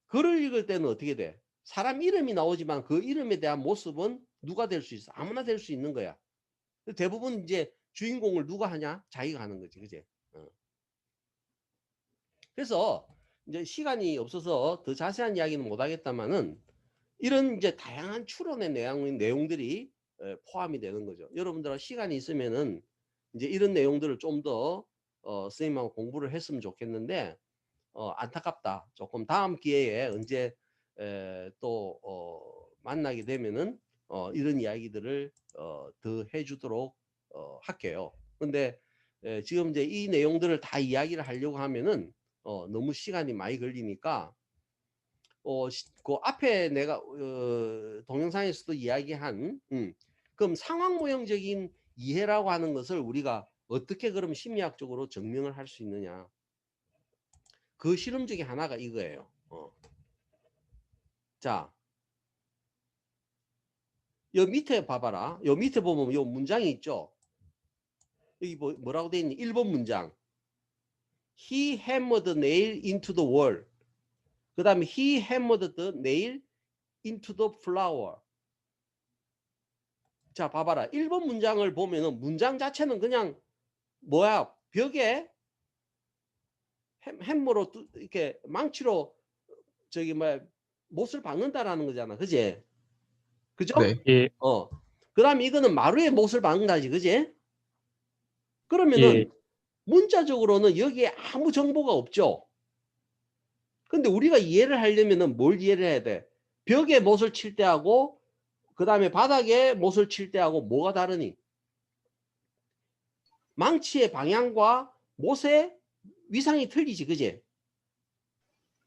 글을 읽을 때는 어떻게 돼? 사람 이름이 나오지만 그 이름에 대한 모습은 누가 될 수 있어? 아무나 될 수 있는 거야. 대부분 이제 주인공을 누가 하냐? 자기가 하는 거지, 그제? 그래서 이제 시간이 없어서 더 자세한 이야기는 못 하겠다만은 이런 이제 다양한 추론의 내용들이 포함이 되는 거죠. 여러분들 시간이 있으면은 이제 이런 내용들을 좀 더 선생님하고 공부를 했으면 좋겠는데 안타깝다. 조금 다음 기회에 언제 또 만나게 되면은 이런 이야기들을 더 해주도록 할게요. 근데 지금 이제 이 내용들을 다 이야기를 하려고 하면은 너무 시간이 많이 걸리니까 그 앞에 내가 동영상에서도 이야기한 그럼 상황 모형적인 이해라고 하는 것을 우리가 어떻게 그럼 심리학적으로 증명을 할 수 있느냐. 그 실험 중에 하나가 이거예요. 자, 여 밑에 봐봐라. 여 밑에 보면 요 문장이 있죠. 여기 뭐라고 돼 있니? 1번 문장. He hammered the nail into the wall. 그 다음에 he hammered the nail into the flower. 자, 봐봐라. 1번 문장을 보면은 문장 자체는 그냥 뭐야? 벽에 햄머로 이렇게 망치로 저기 뭐 못을 박는다라는 거잖아. 그지? 그죠? 네. 예, 그다음에 이거는 마루에 못을 박는다지. 그지? 그러면은 예, 문자적으로는 여기에 아무 정보가 없죠. 근데 우리가 이해를 하려면은 뭘 이해를 해야 돼? 벽에 못을 칠 때하고 그다음에 바닥에 못을 칠 때하고 뭐가 다르니? 망치의 방향과 못의 위상이 틀리지. 그지?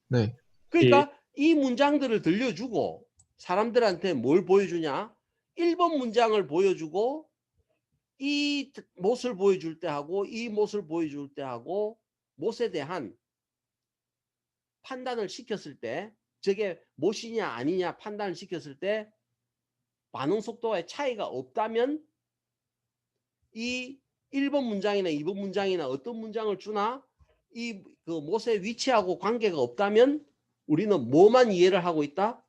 네. 그러니까 이 문장들을 들려주고 사람들한테 뭘 보여주냐? 1번 문장을 보여주고 이 못을 보여줄 때 하고 이 못을 보여줄 때 하고 못에 대한 판단을 시켰을 때 저게 못이냐 아니냐 판단을 시켰을 때 반응 속도의 차이가 없다면 이 1번 문장이나 2번 문장이나 어떤 문장을 주나 이 그 못의 위치하고 관계가 없다면 우리는 뭐만 이해를 하고 있다?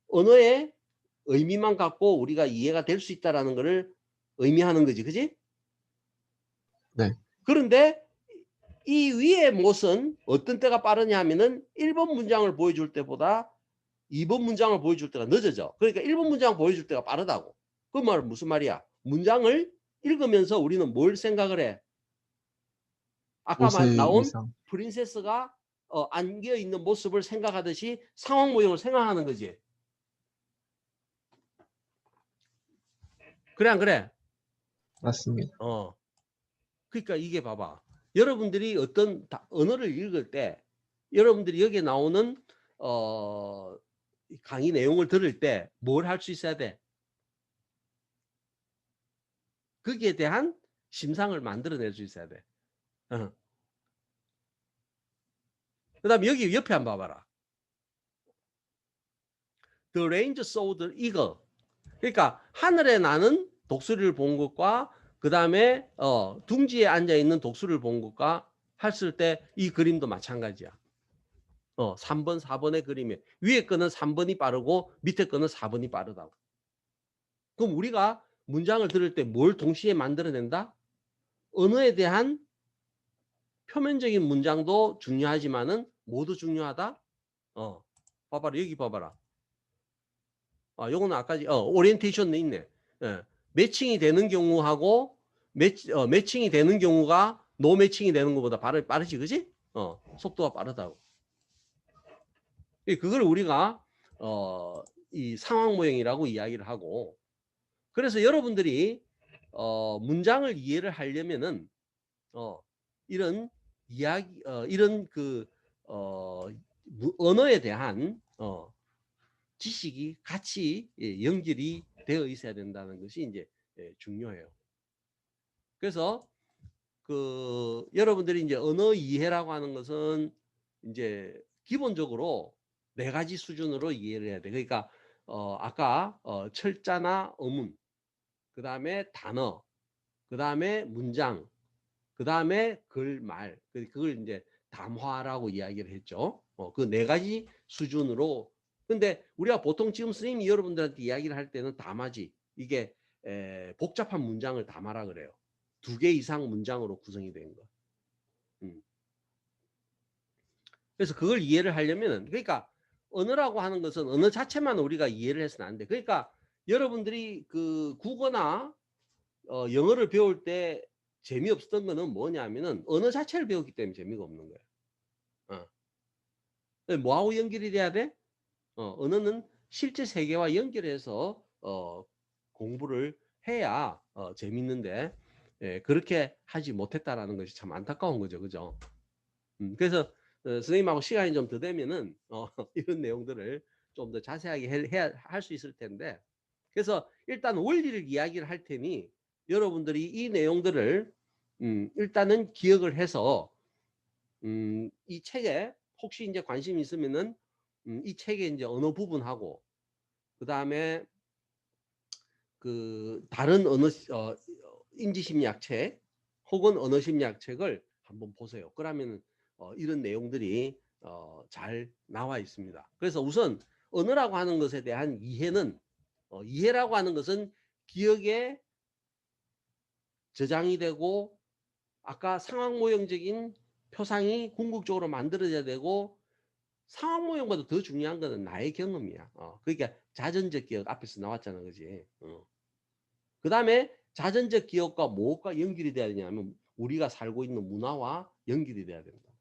언어의 의미만 갖고 우리가 이해가 될 수 있다라는 것을 의미하는 거지. 그지? 네. 그런데 이 위의 못은 어떤 때가 빠르냐 하면은 1번 문장을 보여줄 때보다 2번 문장을 보여줄 때가 늦어져. 그러니까 1번 문장 보여줄 때가 빠르다고. 그 말은 무슨 말이야? 문장을 읽으면서 우리는 뭘 생각을 해? 아까 옷의 나온 위상. 프린세스가 안겨 있는 모습을 생각하듯이 상황 모형을 생각하는 거지. 그래 안 그래? 맞습니다. 그러니까 이게 봐봐. 여러분들이 어떤 언어를 읽을 때 여러분들이 여기에 나오는 강의 내용을 들을 때 뭘 할 수 있어야 돼? 거기에 대한 심상을 만들어낼 수 있어야 돼. 그 다음에 여기 옆에 한번 봐봐라. The range saw the eagle. 그러니까 하늘에 나는 독수리를 본 것과 그 다음에 둥지에 앉아있는 독수리를 본 것과 했을 때 이 그림도 마찬가지야. 3번, 4번의 그림에 위에 거는 3번이 빠르고 밑에 거는 4번이 빠르다고. 그럼 우리가 문장을 들을 때 뭘 동시에 만들어낸다? 언어에 대한 표면적인 문장도 중요하지만은 모두 중요하다? 봐봐라. 여기 봐봐라. 요거는 아까 오리엔테이션에 있네. 매칭이 되는 경우하고 매칭이 되는 경우가 노 매칭이 되는 것보다 빠르지, 그지? 속도가 빠르다고. 그걸 우리가 이 상황 모형이라고 이야기를 하고, 그래서 여러분들이 문장을 이해를 하려면은 이런 이야기, 이런 그 언어에 대한 지식이 같이 연결이 되어 있어야 된다는 것이 이제 중요해요. 그래서 그 여러분들이 이제 언어 이해라고 하는 것은 이제 기본적으로 4가지 수준으로 이해를 해야 돼. 그러니까 아까 철자나 어문, 그 다음에 단어, 그 다음에 문장, 그 다음에 글말, 그걸 이제 담화라고 이야기를 했죠. 그 4가지 수준으로. 근데 우리가 보통 지금 선생님이 여러분들한테 이야기를 할 때는 담화지. 이게 복잡한 문장을 담아라 그래요. 2개 이상 문장으로 구성이 된 거. 그래서 그걸 이해를 하려면은, 그러니까 언어라고 하는 것은 언어 자체만 우리가 이해를 해서는 안 돼. 그러니까 여러분들이 그 국어나 영어를 배울 때 재미없었던 거는 뭐냐면은 언어 자체를 배웠기 때문에 재미가 없는 거예요. 뭐하고 연결이 돼야 돼? 언어는 실제 세계와 연결해서 공부를 해야 재밌는데 그렇게 하지 못했다라는 것이 참 안타까운 거죠. 그죠? 그래서 선생님하고 시간이 좀 더 되면은 이런 내용들을 좀 더 자세하게 할 수 있을 텐데, 그래서 일단 원리를 이야기를 할 테니 여러분들이 이 내용들을 일단은 기억을 해서 이 책에 혹시 이제 관심이 있으면은 이 책의 이제 언어 부분하고 그 다음에 그 다른 인지심리학 책 혹은 언어심리학 책을 한번 보세요. 그러면 이런 내용들이 잘 나와 있습니다. 그래서 우선 언어라고 하는 것에 대한 이해는 이해라고 하는 것은 기억에 저장이 되고 아까 상황 모형적인 표상이 궁극적으로 만들어져야 되고 상황 모형보다 더 중요한 거는 나의 경험이야. 그러니까 자전적 기억 앞에서 나왔잖아, 그지? 그 다음에 자전적 기억과 무엇과 연결이 돼야 되냐면 우리가 살고 있는 문화와 연결이 돼야 된다.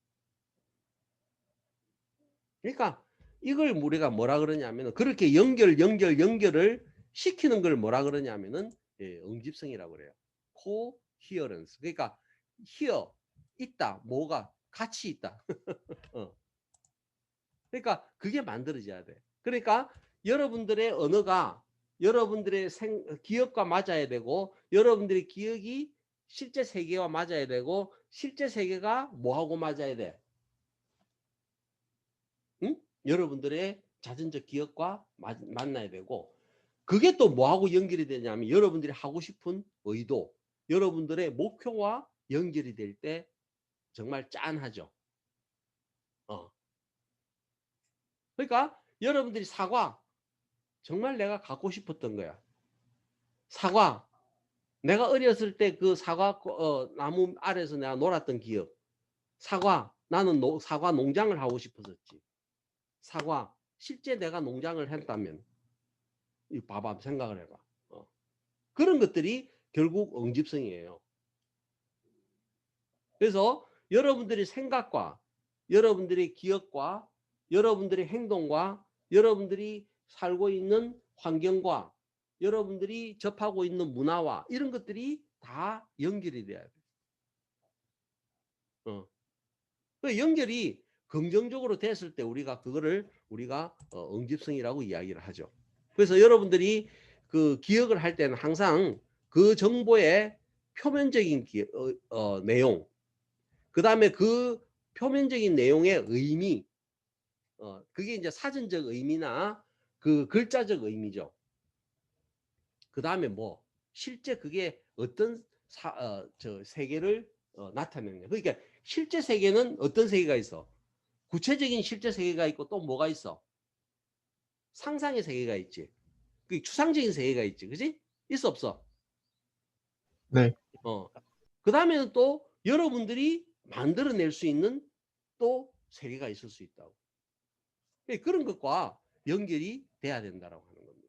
그러니까 이걸 우리가 뭐라 그러냐면 그렇게 연결을 시키는 걸 뭐라 그러냐면은 응집성이라고 그래요. coherence. 그러니까 here 있다, 뭐가 같이 있다. 그러니까 그게 만들어져야 돼. 그러니까 여러분들의 언어가 여러분들의 기억과 맞아야 되고 여러분들의 기억이 실제 세계와 맞아야 되고 실제 세계가 뭐하고 맞아야 돼? 응? 여러분들의 자전적 기억과 만나야 되고 그게 또 뭐하고 연결이 되냐면 여러분들이 하고 싶은 의도, 여러분들의 목표와 연결이 될 때 정말 짠하죠. 그러니까 여러분들이 사과 정말 내가 갖고 싶었던 거야. 사과. 내가 어렸을 때 그 사과 나무 아래서 내가 놀았던 기억. 사과. 나는 사과 농장을 하고 싶었었지. 사과. 실제 내가 농장을 했다면 봐봐, 생각을 해봐. 그런 것들이 결국 응집성이에요. 그래서 여러분들의 생각과 여러분들의 기억과 여러분들의 행동과 여러분들이 살고 있는 환경과 여러분들이 접하고 있는 문화와 이런 것들이 다 연결이 돼야 돼. 그 연결이 긍정적으로 됐을 때 우리가 그거를 응집성이라고 이야기를 하죠. 그래서 여러분들이 그 기억을 할 때는 항상 그 정보의 표면적인 내용, 그 다음에 그 표면적인 내용의 의미, 그게 이제 사전적 의미나 그 글자적 의미죠. 그 다음에 뭐 실제 그게 어떤 세계를 나타내느냐. 그러니까 실제 세계는 어떤 세계가 있어? 구체적인 실제 세계가 있고 또 뭐가 있어? 상상의 세계가 있지. 그 추상적인 세계가 있지. 그지? 있어 없어? 네. 그 다음에는 또 여러분들이 만들어낼 수 있는 또 세계가 있을 수 있다고. 그런 것과 연결이 돼야 된다라고 하는 겁니다.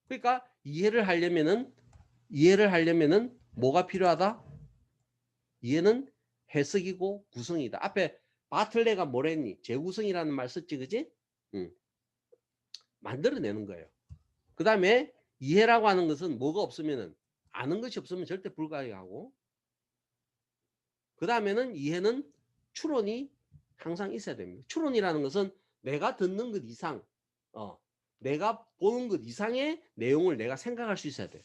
그러니까 이해를 하려면은 뭐가 필요하다? 이해는 해석이고 구성이다. 앞에 바틀레가 뭐랬니? 재구성이라는 말 썼지, 그지? 만들어내는 거예요. 그 다음에 이해라고 하는 것은 뭐가 없으면은 아는 것이 없으면 절대 불가능하고 그 다음에는 이해는 추론이 항상 있어야 됩니다. 추론이라는 것은 내가 듣는 것 이상 내가 보는 것 이상의 내용을 내가 생각할 수 있어야 돼.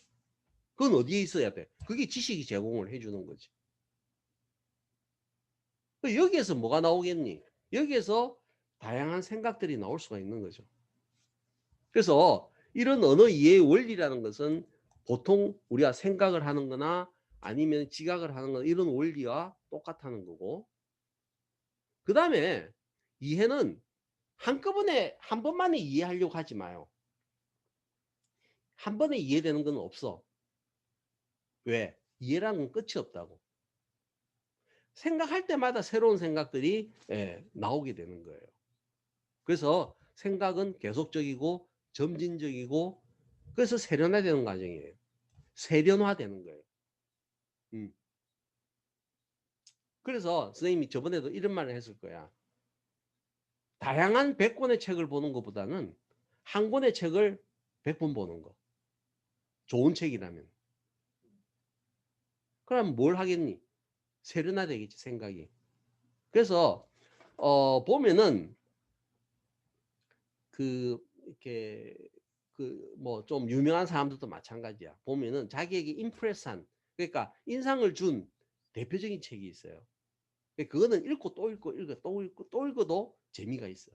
그건 어디에 있어야 돼? 그게 지식이 제공을 해주는 거지. 여기에서 뭐가 나오겠니? 여기에서 다양한 생각들이 나올 수가 있는 거죠. 그래서 이런 언어 이해의 원리라는 것은 보통 우리가 생각을 하는 거나 아니면 지각을 하는 거나 이런 원리와 똑같다는 거고 그 다음에 이해는 한꺼번에 한 번만에 이해하려고 하지 마요. 한 번에 이해되는 건 없어. 왜? 이해라는 건 끝이 없다고. 생각할 때마다 새로운 생각들이 나오게 되는 거예요. 그래서 생각은 계속적이고 점진적이고 그래서 세련화되는 과정이에요. 세련화되는 거예요. 그래서 선생님이 저번에도 이런 말을 했을 거야. 다양한 100권의 책을 보는 것보다는 한 권의 책을 100번 보는 거. 좋은 책이라면. 그럼 뭘 하겠니? 세련화되겠지, 생각이. 그래서 보면은 이렇게 뭐 좀 유명한 사람들도 마찬가지야. 보면은 자기에게 임프레스한, 그러니까 인상을 준 대표적인 책이 있어요. 그거는 읽고 또 읽고 또 읽고 또 읽어도 재미가 있어.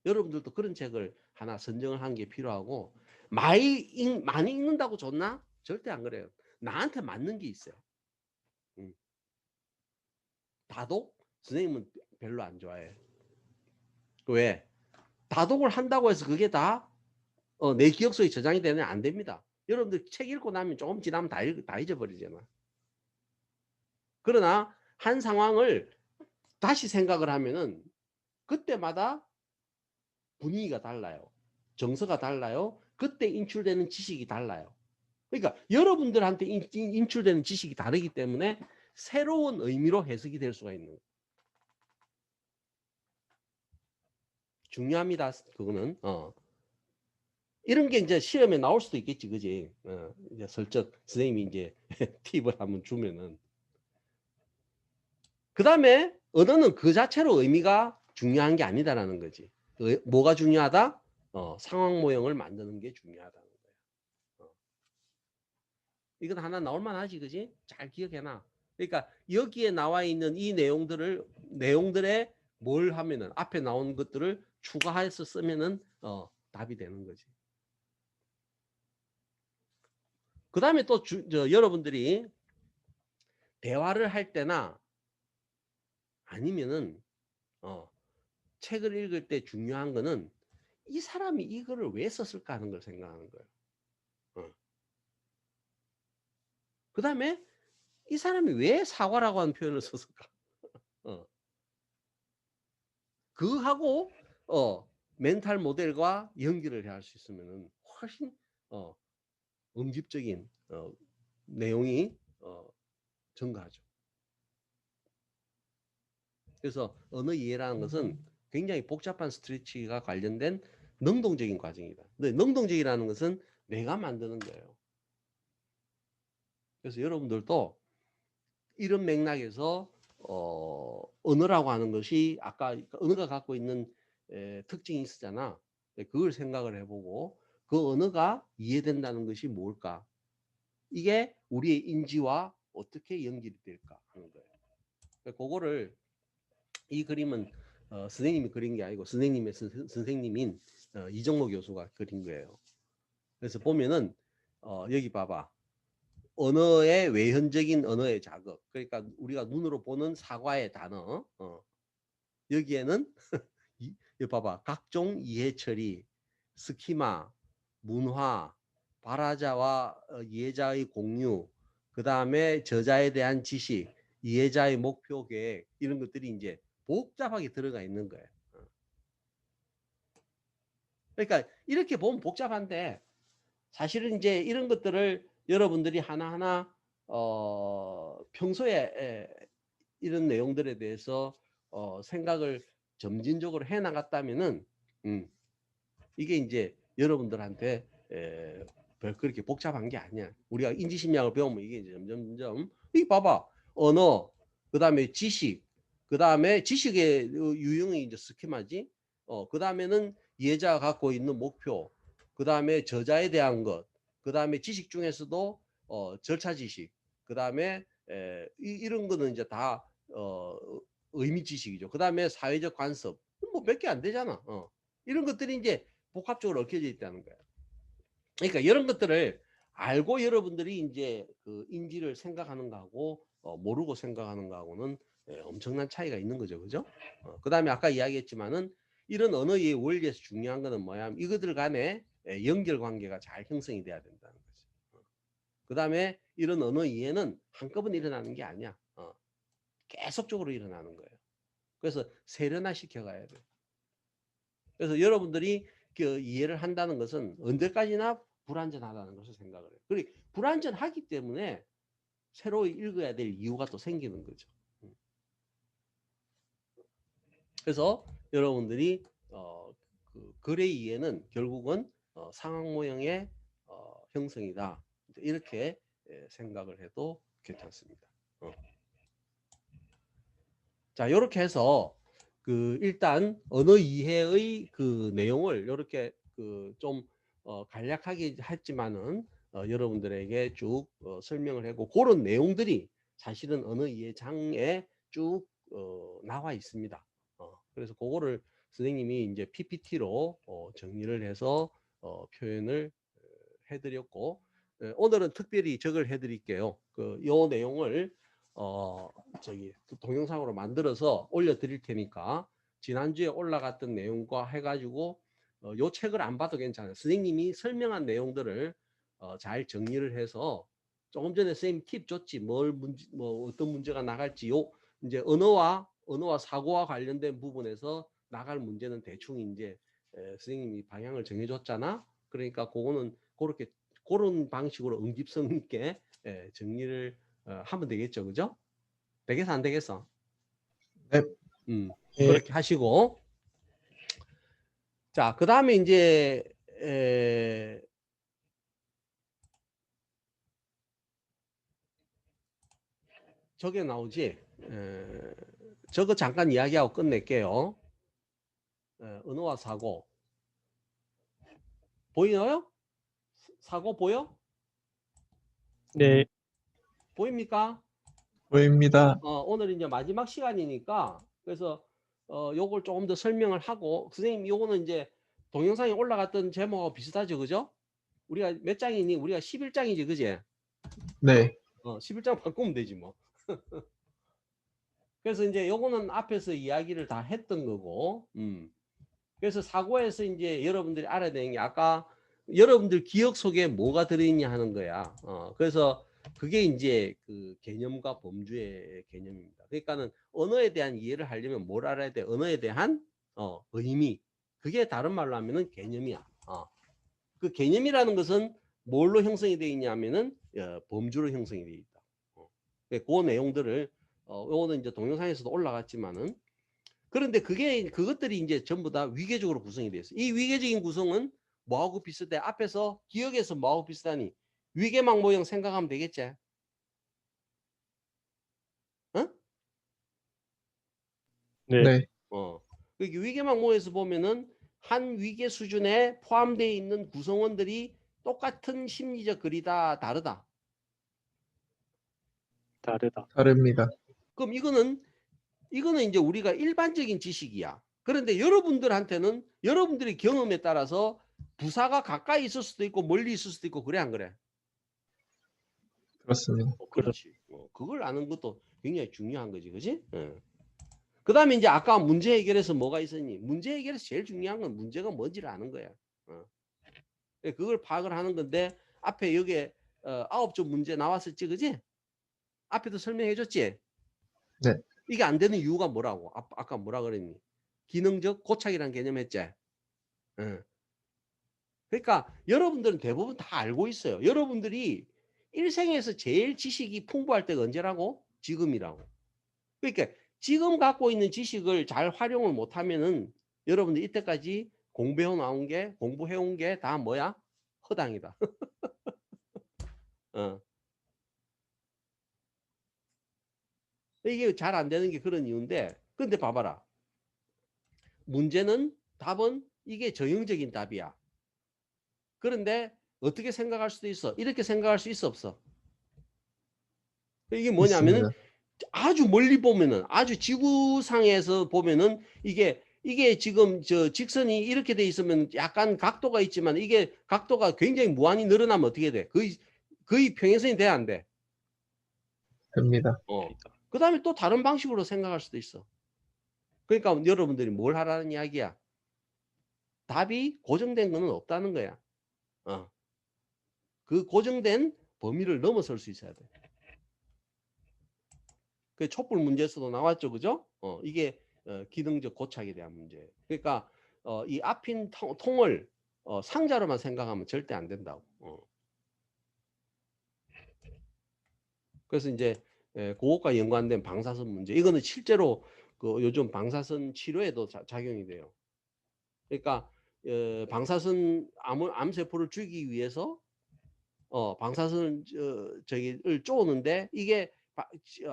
여러분들도 그런 책을 하나 선정을 하는 게 필요하고, 많이 읽는다고 좋나? 절대 안 그래요. 나한테 맞는 게 있어요. 다독? 선생님은 별로 안 좋아해. 왜? 다독을 한다고 해서 그게 다 내 기억 속에 저장이 되면 안 됩니다. 여러분들 책 읽고 나면 조금 지나면 다 잊어버리잖아. 그러나 한 상황을 다시 생각을 하면은 그때마다 분위기가 달라요. 정서가 달라요. 그때 인출되는 지식이 달라요. 그러니까 여러분들한테 인출되는 지식이 다르기 때문에 새로운 의미로 해석이 될 수가 있는 거예요. 중요합니다. 그거는. 이런 게 이제 시험에 나올 수도 있겠지, 그지? 이제 슬쩍 선생님이 이제 팁을 한번 주면은. 그 다음에 언어는 그 자체로 의미가 중요한 게 아니다라는 거지. 뭐가 중요하다? 상황 모형을 만드는 게 중요하다는 거야. 이건 하나 나올만 하지, 그지? 잘 기억해놔. 그러니까 여기에 나와 있는 이 내용들에 뭘 하면은 앞에 나온 것들을 추가해서 쓰면은 답이 되는 거지. 그 다음에 또 여러분들이 대화를 할 때나 아니면은 책을 읽을 때 중요한 거는 이 사람이 이거를 왜 썼을까 하는 걸 생각하는 거예요. 그 다음에 이 사람이 왜 사과라고 하는 표현을 썼을까? 그하고 멘탈 모델과 연결을 할 수 있으면은 훨씬 응집적인 내용이 증가하죠. 그래서 언어 이해라는 것은 굉장히 복잡한 스트레치가 관련된 능동적인 과정이다. 근데 능동적이라는 것은 내가 만드는 거예요. 그래서 여러분들도 이런 맥락에서 언어라고 하는 것이 아까 언어가 갖고 있는 특징이 있었잖아. 그걸 생각을 해보고 그 언어가 이해된다는 것이 뭘까? 이게 우리의 인지와 어떻게 연결이 될까 하는 거예요. 그거를 이 그림은 선생님이 그린 게 아니고 선생님의 선생님인 이정로 교수가 그린 거예요. 그래서 보면은 여기 봐봐. 언어의 외현적인 언어의 자극. 그러니까 우리가 눈으로 보는 사과의 단어. 여기에는 여기 봐봐. 각종 이해 처리, 스키마, 문화, 발화자와 이해자의 공유, 그 다음에 저자에 대한 지식, 이해자의 목표 계획, 이런 것들이 이제 복잡하게 들어가 있는 거예요. 그러니까 이렇게 보면 복잡한데 사실은 이제 이런 것들을 여러분들이 하나하나 평소에 이런 내용들에 대해서 생각을 점진적으로 해 나갔다면은 이게 이제 여러분들한테 별 그렇게 복잡한 게 아니야. 우리가 인지심리학을 배우면 이게 이제 점점 이 봐봐. 언어, 그다음에 지식, 그다음에 지식의 유형이 이제 스키마지. 그다음에는 이해자가 갖고 있는 목표, 그다음에 저자에 대한 것, 그다음에 지식 중에서도 절차 지식, 그다음에 이런 거는 이제 다 의미 지식이죠. 그다음에 사회적 관습, 뭐 몇 개 안 되잖아. 이런 것들이 이제 복합적으로 얽혀져 있다는 거예요. 그러니까 이런 것들을 알고 여러분들이 이제 그 인지를 생각하는 거하고 모르고 생각하는 거하고는 엄청난 차이가 있는 거죠, 그죠? 그 다음에 아까 이야기했지만은 이런 언어의 원리에서 중요한 거는 뭐야? 이것들 간에 연결 관계가 잘 형성이 돼야 된다는 거죠. 그 다음에 이런 언어 이해는 한꺼번에 일어나는 게 아니야. 계속적으로 일어나는 거예요. 그래서 세련화 시켜가야 돼. 그래서 여러분들이 그 이해를 한다는 것은 언제까지나 불완전하다는 것을 생각을 해요. 그리고 불완전하기 때문에 새로 읽어야 될 이유가 또 생기는 거죠. 그래서 여러분들이 그 글에 의해는 결국은 상황 모형의 형성이다. 이렇게 생각을 해도 괜찮습니다. 자, 이렇게 해서 그 일단 언어 이해의 그 내용을 이렇게 그 좀 간략하게 했지만은 여러분들에게 쭉 설명을 하고 그런 내용들이 사실은 언어 이해 장에 쭉 나와 있습니다. 그래서 그거를 선생님이 이제 PPT로 정리를 해서 표현을 해드렸고 오늘은 특별히 저걸 해드릴게요. 요 내용을 저기 동영상으로 만들어서 올려드릴 테니까 지난주에 올라갔던 내용과 해가지고 요 책을 안 봐도 괜찮아요. 선생님이 설명한 내용들을 잘 정리를 해서 조금 전에 선생님 팁 줬지 뭐 어떤 문제가 나갈지 요 이제 언어와 사고와 관련된 부분에서 나갈 문제는 대충 이제 선생님이 방향을 정해줬잖아. 그러니까 그거는 그런 방식으로 응집성 있게 정리를 하면 되겠죠, 그죠? 되겠어, 안 되겠어? 네. 그렇게 하시고, 자, 그 다음에 이제 저게 나오지. 저거 잠깐 이야기하고 끝낼게요. 언어와 사고 보이나요? 사고 보여? 네. 보입니까? 보입니다. 오늘 이제 마지막 시간이니까 그래서 요걸 조금 더 설명을 하고 선생님 요거는 이제 동영상에 올라갔던 제목하고 비슷하죠, 그죠? 우리가 몇 장이니? 우리가 11장이지, 그지? 네. 11장 바꾸면 되지 뭐. 그래서 이제 요거는 앞에서 이야기를 다 했던 거고, 그래서 사고에서 이제 여러분들이 알아야 되는 게 아까 여러분들 기억 속에 뭐가 들어있냐 하는 거야. 그래서 그게 이제 그 개념과 범주의 개념입니다. 그러니까는 언어에 대한 이해를 하려면 뭘 알아야 돼? 언어에 대한 의미. 그게 다른 말로 하면은 개념이야. 그 개념이라는 것은 뭘로 형성이 되어 있냐면은 범주로 형성이 되어 있다. 그 내용들을 요거는 이제 동영상에서도 올라갔지만은 그런데 그것들이 이제 전부 다 위계적으로 구성이 되어 있어요. 이 위계적인 구성은 뭐하고 비슷해? 앞에서 기억에서 뭐하고 비슷하니? 위계망 모형 생각하면 되겠지? 네. 네. 위계망 모형에서 보면은 한 위계 수준에 포함되어 있는 구성원들이 똑같은 심리적 글이다, 다르다? 다르다. 다릅니다. 그럼 이거는 이제 우리가 일반적인 지식이야. 그런데 여러분들한테는 여러분들의 경험에 따라서 부사가 가까이 있을 수도 있고 멀리 있을 수도 있고 그래, 안 그래? 그렇습니다. 그렇지. 그걸 아는 것도 굉장히 중요한 거지, 그지? 그 다음에 이제 아까 문제 해결에서 뭐가 있었니? 문제 해결에서 제일 중요한 건 문제가 뭔지를 아는 거야. 그걸 파악을 하는 건데 앞에 여기에 9점 문제 나왔었지, 그지? 앞에도 설명해 줬지? 네. 이게 안 되는 이유가 뭐라고? 아까 뭐라 그랬니? 기능적 고착이라는 개념 했지? 그러니까 여러분들은 대부분 다 알고 있어요. 여러분들이 일생에서 제일 지식이 풍부할 때가 언제라고? 지금이라고. 그러니까 지금 갖고 있는 지식을 잘 활용을 못하면은 여러분들 이때까지 공부해온 게 다 뭐야? 허당이다. 이게 잘 안 되는 게 그런 이유인데, 근데 봐봐라. 답은 이게 전형적인 답이야. 그런데 어떻게 생각할 수도 있어? 이렇게 생각할 수 있어, 없어? 이게 뭐냐면은 있습니다. 아주 멀리 보면은 아주 지구상에서 보면은 이게 지금 저 직선이 이렇게 돼 있으면 약간 각도가 있지만 이게 각도가 굉장히 무한히 늘어나면 어떻게 돼? 거의 평행선이 돼야 안 돼? 됩니다. 그 다음에 또 다른 방식으로 생각할 수도 있어. 그러니까 여러분들이 뭘 하라는 이야기야? 답이 고정된 거는 없다는 거야. 그 고정된 범위를 넘어설 수 있어야 돼. 그 촛불 문제에서도 나왔죠, 그죠? 이게 기능적 고착에 대한 문제. 그러니까 이 앞인 통을 상자로만 생각하면 절대 안 된다고. 그래서 이제 그것과 연관된 방사선 문제. 이거는 실제로 그 요즘 방사선 치료에도 작용이 돼요. 그러니까 방사선 암세포를 죽이기 위해서 방사선을 저기를 쪼는데 이게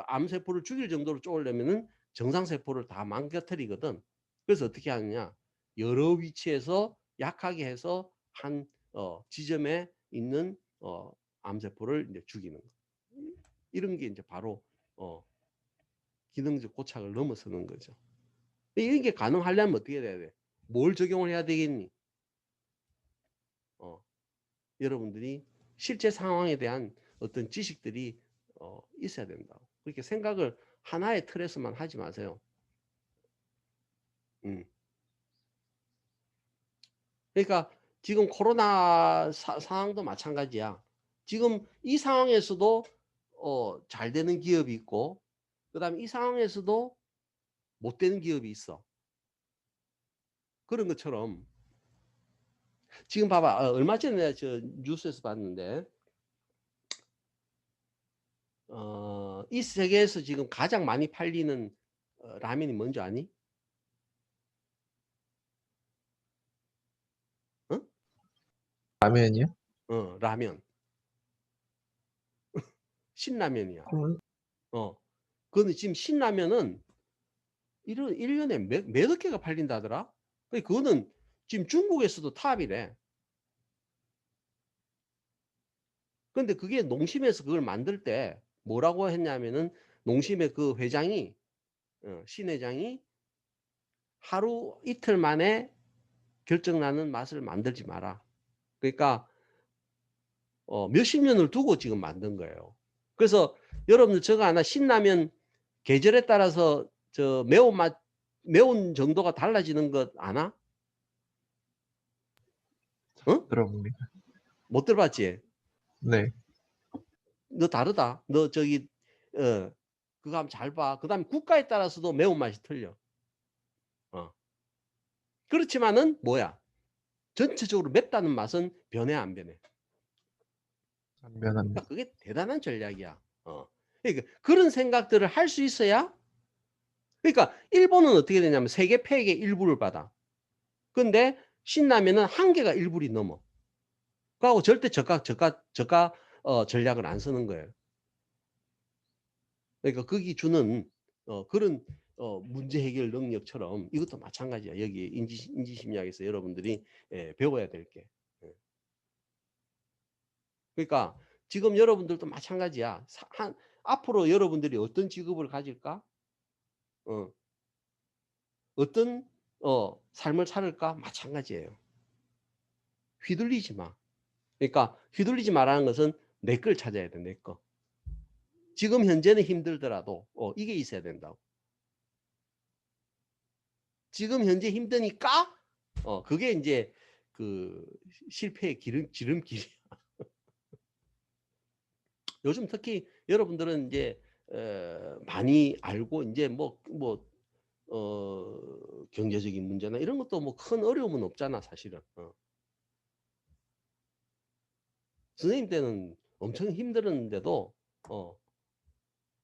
암세포를 죽일 정도로 쪼으려면은 정상세포를 다 망가뜨리거든. 그래서 어떻게 하느냐? 여러 위치에서 약하게 해서 한 지점에 있는 암세포를 이제 죽이는 거. 이런 게 이제 바로 기능적 고착을 넘어서는 거죠. 이런 게 가능하려면 어떻게 돼야 돼? 뭘 적용을 해야 되겠니? 여러분들이 실제 상황에 대한 어떤 지식들이 있어야 된다고. 그렇게 생각을 하나의 틀에서만 하지 마세요. 그러니까 지금 코로나 상황도 마찬가지야. 지금 이 상황에서도 잘 되는 기업이 있고, 그다음에 이 상황에서도 못 되는 기업이 있어. 그런 것처럼 지금 봐봐. 얼마 전에 내가 저 뉴스에서 봤는데 이 세계에서 지금 가장 많이 팔리는 라면이 뭔지 아니? 라면이요? 라면. 신라면이야. 음, 근데 지금 신라면은 1년에 몇억 개가 팔린다더라? 그거는 지금 중국에서도 탑이래. 근데 그게 농심에서 그걸 만들 때 뭐라고 했냐면은 농심의 그 회장이, 신 회장이 하루 이틀 만에 결정나는 맛을 만들지 마라. 그러니까 몇십 년을 두고 지금 만든 거예요. 그래서 여러분들 저거 하나 신라면 계절에 따라서 저 매운 정도가 달라지는 것 아나? 들어봅니다. 못 들어봤지? 네. 너 다르다. 너 저기 그거 한번 잘 봐. 그다음에 국가에 따라서도 매운맛이 틀려. 그렇지만은 뭐야? 전체적으로 맵다는 맛은 변해 안 변해? 안 변합니다. 그러니까 그게 대단한 전략이야. 그러니까 그런 생각들을 할 수 있어야. 그러니까 일본은 어떻게 되냐면 세계 폐역의 일부를 받아. 근데 신라면은 한계가 1불이 넘어. 그하고 절대 저가 전략을 안 쓰는 거예요. 그러니까 거기 주는 그런 문제 해결 능력처럼 이것도 마찬가지야. 여기 인지심리학에서 여러분들이 배워야 될 게. 그러니까 지금 여러분들도 마찬가지야. 앞으로 여러분들이 어떤 직업을 가질까? 어떤 삶을 살을까? 마찬가지예요. 휘둘리지 마. 그러니까 휘둘리지 마라는 것은 내 걸 찾아야 돼. 내 거. 지금 현재는 힘들더라도 이게 있어야 된다고. 지금 현재 힘드니까 그게 이제 그 실패의 지름길이야. 요즘 특히 여러분들은 이제 많이 알고 이제 경제적인 문제나 이런 것도 뭐 큰 어려움은 없잖아 사실은. 선생님 때는 엄청 힘들었는데도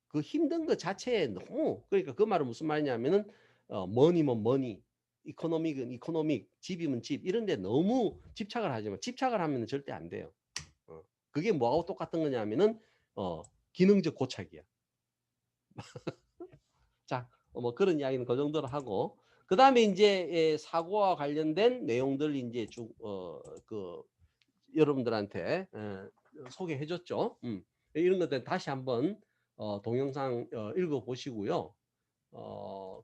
그 힘든 것 자체에 너무, 그러니까 그 말은 무슨 말이냐면은 머니면 머니, 이코노믹은 이코노믹, 집이면 집, 이런 데 너무 집착을 하지만 집착을 하면 절대 안 돼요. 그게 뭐하고 똑같은 거냐면은 기능적 고착이야. 자, 뭐 그런 이야기는 그 정도로 하고, 그 다음에 이제 사고와 관련된 내용들 이제 쭉 여러분들한테 소개해줬죠. 이런 것들 다시 한번 동영상 읽어 보시고요.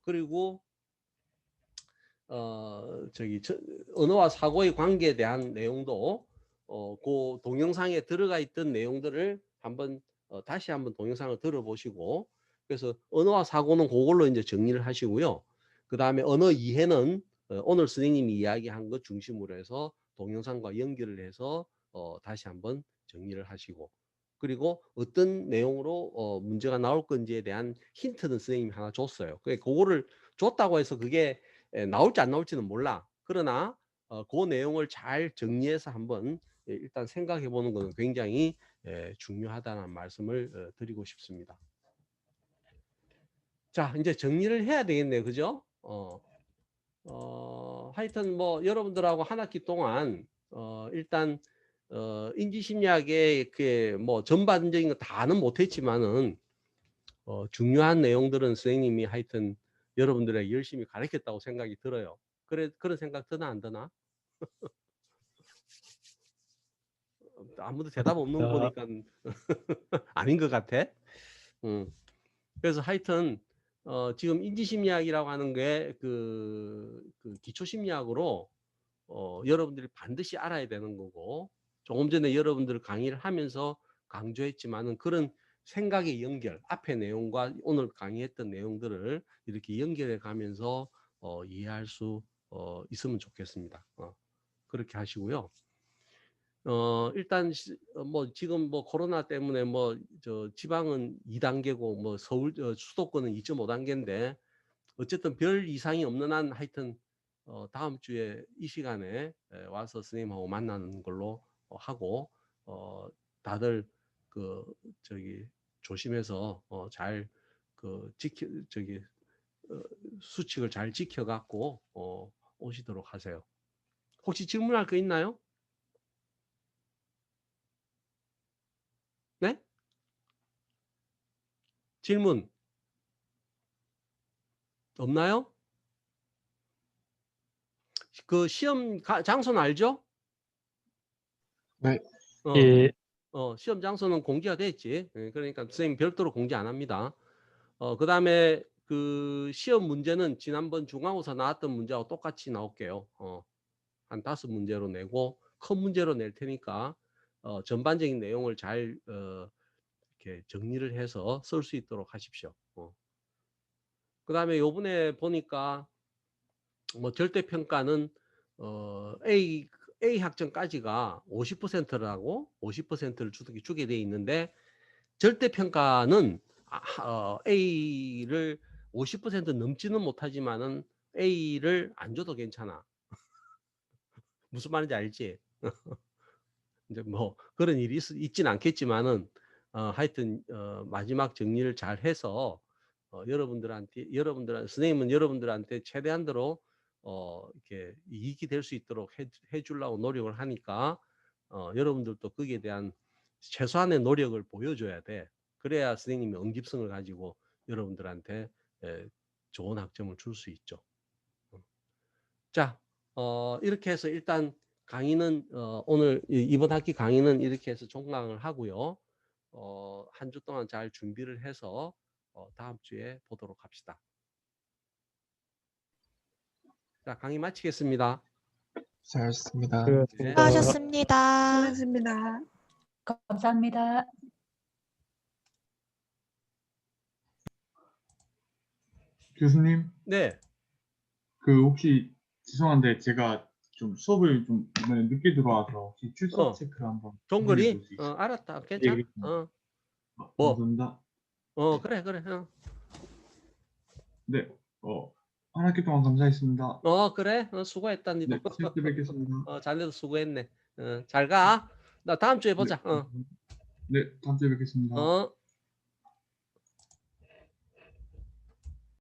그리고 언어와 사고의 관계에 대한 내용도 그 동영상에 들어가 있던 내용들을 한번 다시 한번 동영상을 들어보시고, 그래서 언어와 사고는 그걸로 이제 정리를 하시고요. 그 다음에 언어 이해는 오늘 선생님이 이야기한 것 중심으로 해서 동영상과 연결을 해서 다시 한번 정리를 하시고, 그리고 어떤 내용으로 문제가 나올 건지에 대한 힌트는 선생님이 하나 줬어요. 그거를 줬다고 해서 그게 나올지 안 나올지는 몰라. 그러나 그 내용을 잘 정리해서 한번 일단 생각해 보는 것은 굉장히 중요하다는 말씀을 드리고 싶습니다. 자, 이제 정리를 해야 되겠네요. 그죠? 하여튼 뭐 여러분들하고 한 학기 동안 일단 인지심리학의 뭐 전반적인 거 다는 못했지만은 중요한 내용들은 선생님이 하여튼 여러분들에게 열심히 가르쳤다고 생각이 들어요. 그런 생각 드나 안 드나? 아무도 대답 없는 거 보니까 아닌 것 같아. 그래서 하여튼 지금 인지심리학이라고 하는 게 그 기초심리학으로 여러분들이 반드시 알아야 되는 거고, 조금 전에 여러분들 강의를 하면서 강조했지만은 그런 생각의 연결, 앞의 내용과 오늘 강의했던 내용들을 이렇게 연결해 가면서 이해할 수 있으면 좋겠습니다. 그렇게 하시고요. 일단 뭐 지금 뭐 코로나 때문에 뭐 저 지방은 2단계고 뭐 서울 수도권은 2.5단계인데 어쨌든 별 이상이 없는 한 하여튼 다음 주에 이 시간에 와서 선생님하고 만나는 걸로 하고 다들 그 저기 조심해서 잘 그 수칙을 잘 지켜 갖고 오시도록 하세요. 혹시 질문할 거 있나요? 네? 질문 없나요? 그 시험 장소는 알죠? 네. 예. 시험 장소는 공지가 됐지. 그러니까 선생님 별도로 공지 안 합니다. 그다음에 그 시험 문제는 지난번 중간고사 나왔던 문제하고 똑같이 나올게요. 한 5문제로 내고 큰 문제로 낼 테니까 전반적인 내용을 잘 이렇게 정리를 해서 쓸 수 있도록 하십시오. 그다음에 요번에 보니까 뭐 절대 평가는 A 학점까지가 50%라고 50%를 주게 돼 있는데 절대 평가는 A를 50% 넘지는 못하지만은 A를 안 줘도 괜찮아. 무슨 말인지 알지? 이제 뭐 그런 일이 있진 않겠지만은 하여튼 마지막 정리를 잘 해서 여러분들한테 선생님은 여러분들한테 최대한대로 이렇게 이익이 될 수 있도록 해 주려고 노력을 하니까 여러분들도 거기에 대한 최소한의 노력을 보여줘야 돼. 그래야 선생님이 응집성을 가지고 여러분들한테 좋은 학점을 줄 수 있죠. 자, 이렇게 해서 일단 강의는 오늘 이번 학기 강의는 이렇게 해서 종강을 하고요. 한 주 동안 잘 준비를 해서 다음 주에 보도록 합시다. 자, 강의 마치겠습니다. 잘했습니다. 수고하셨습니다. 수고하셨습니다. 감사합니다. 교수님, 네. 그 혹시 죄송한데 제가 좀 수업을 좀 이번에 늦게 들어와서 혹시 출석 체크를 한번 종거리? 해볼 수 있어요? 알았다. 괜찮아. 예, 뭐? 감사합니다. 그래. 네, 한 학기 동안 감사했습니다. 그래. 수고했다. 니도. 네, 실제 뵙겠습니다. 자네도 수고했네. 잘 가. 나 다음 주에 보자. 네, 다음 주에 뵙겠습니다.